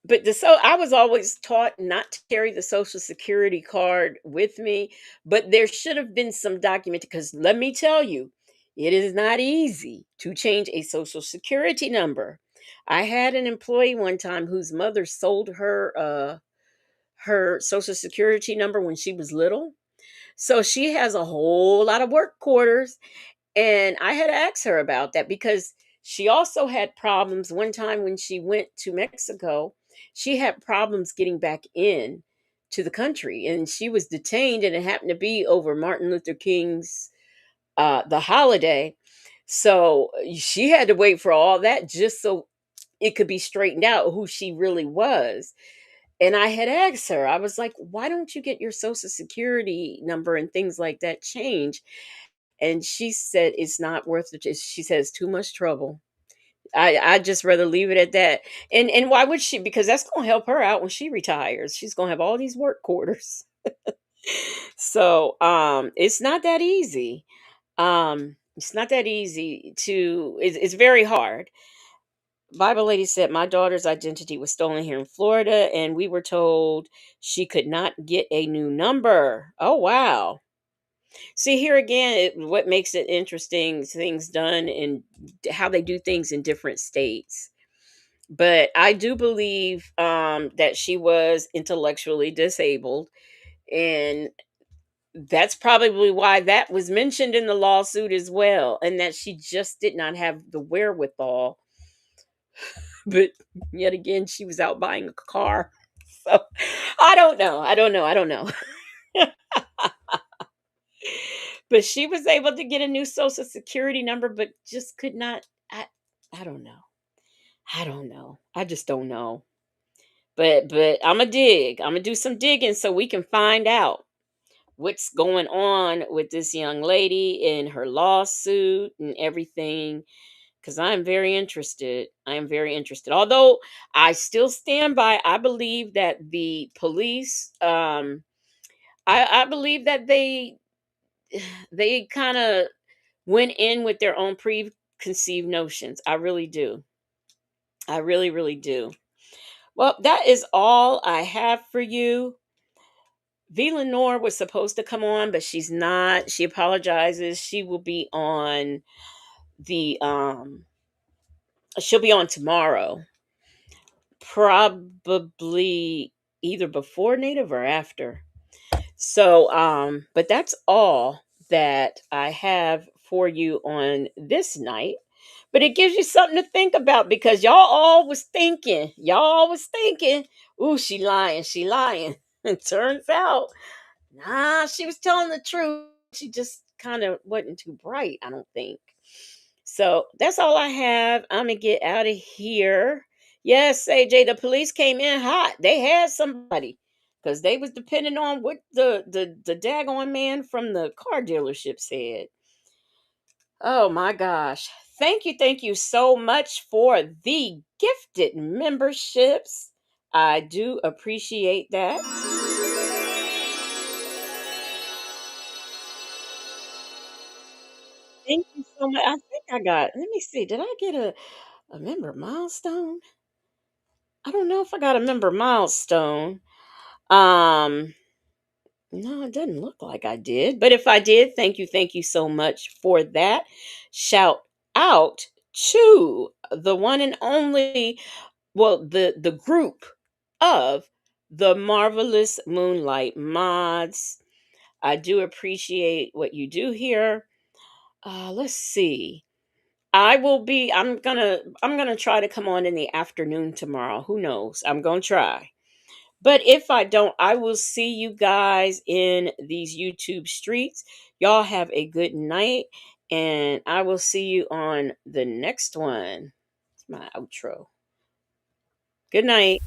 But I was always taught not to carry the social security card with me, but there should have been some document because let me tell you, it is not easy to change a social security number. I had an employee one time whose mother sold her social security number when she was little. So she has a whole lot of work quarters. And I had asked her about that because she also had problems one time when she went to Mexico. She had problems getting back in to the country and she was detained, and it happened to be over Martin Luther King's the holiday. So she had to wait for all that just so it could be straightened out who she really was. And I had asked her, I was like, why don't you get your social security number and things like that changed? And she said it's not worth it. She says too much trouble. I just rather leave it at that. And why would she? Because that's gonna help her out when she retires. She's gonna have all these work quarters. So it's not that easy. It's not that easy to it's very hard. Bible lady said my daughter's identity was stolen here in Florida, and we were told she could not get a new number. Oh wow. See, here again, what makes it interesting, things done and how they do things in different states. But I do believe that she was intellectually disabled. And that's probably why that was mentioned in the lawsuit as well. And that she just did not have the wherewithal. But yet again, she was out buying a car. So I don't know. I don't know. I don't know. But she was able to get a new social security number, but just could not. I don't know. I don't know. I just don't know. But I'm gonna dig. I'm gonna do some digging so we can find out what's going on with this young lady and her lawsuit and everything. Because I'm very interested. I am very interested. Although I still stand by, I believe that the police. I believe that they kind of went in with their own preconceived notions. I really do. I really, really do. Well, that is all I have for you. V. Lenore was supposed to come on, but she's not. She apologizes. She will be on the she'll be on tomorrow. Probably either before native or after. So, but that's all that I have for you on this night. But it gives you something to think about because y'all was thinking, ooh, she lying. It turns out, nah, she was telling the truth. She just kind of wasn't too bright, I don't think. So that's all I have. I'm gonna get out of here. Yes, AJ, the police came in hot. They had somebody because they was depending on what the daggone man from the car dealership said. Oh my gosh. Thank you so much for the gifted memberships. I do appreciate that. Thank you so much. I think I got, let me see, did I get a member milestone? I don't know if I got a member milestone. Um, no, it doesn't look like I did. But if I did, thank you so much for that. Shout out to the one and only, well, the group of the Marvelous Moonlight Mods. I do appreciate what you do here. Let's see. I'm gonna try to come on in the afternoon tomorrow. Who knows? I'm gonna try. But if I don't, I will see you guys in these YouTube streets. Y'all have a good night, and I will see you on the next one. It's my outro. Good night.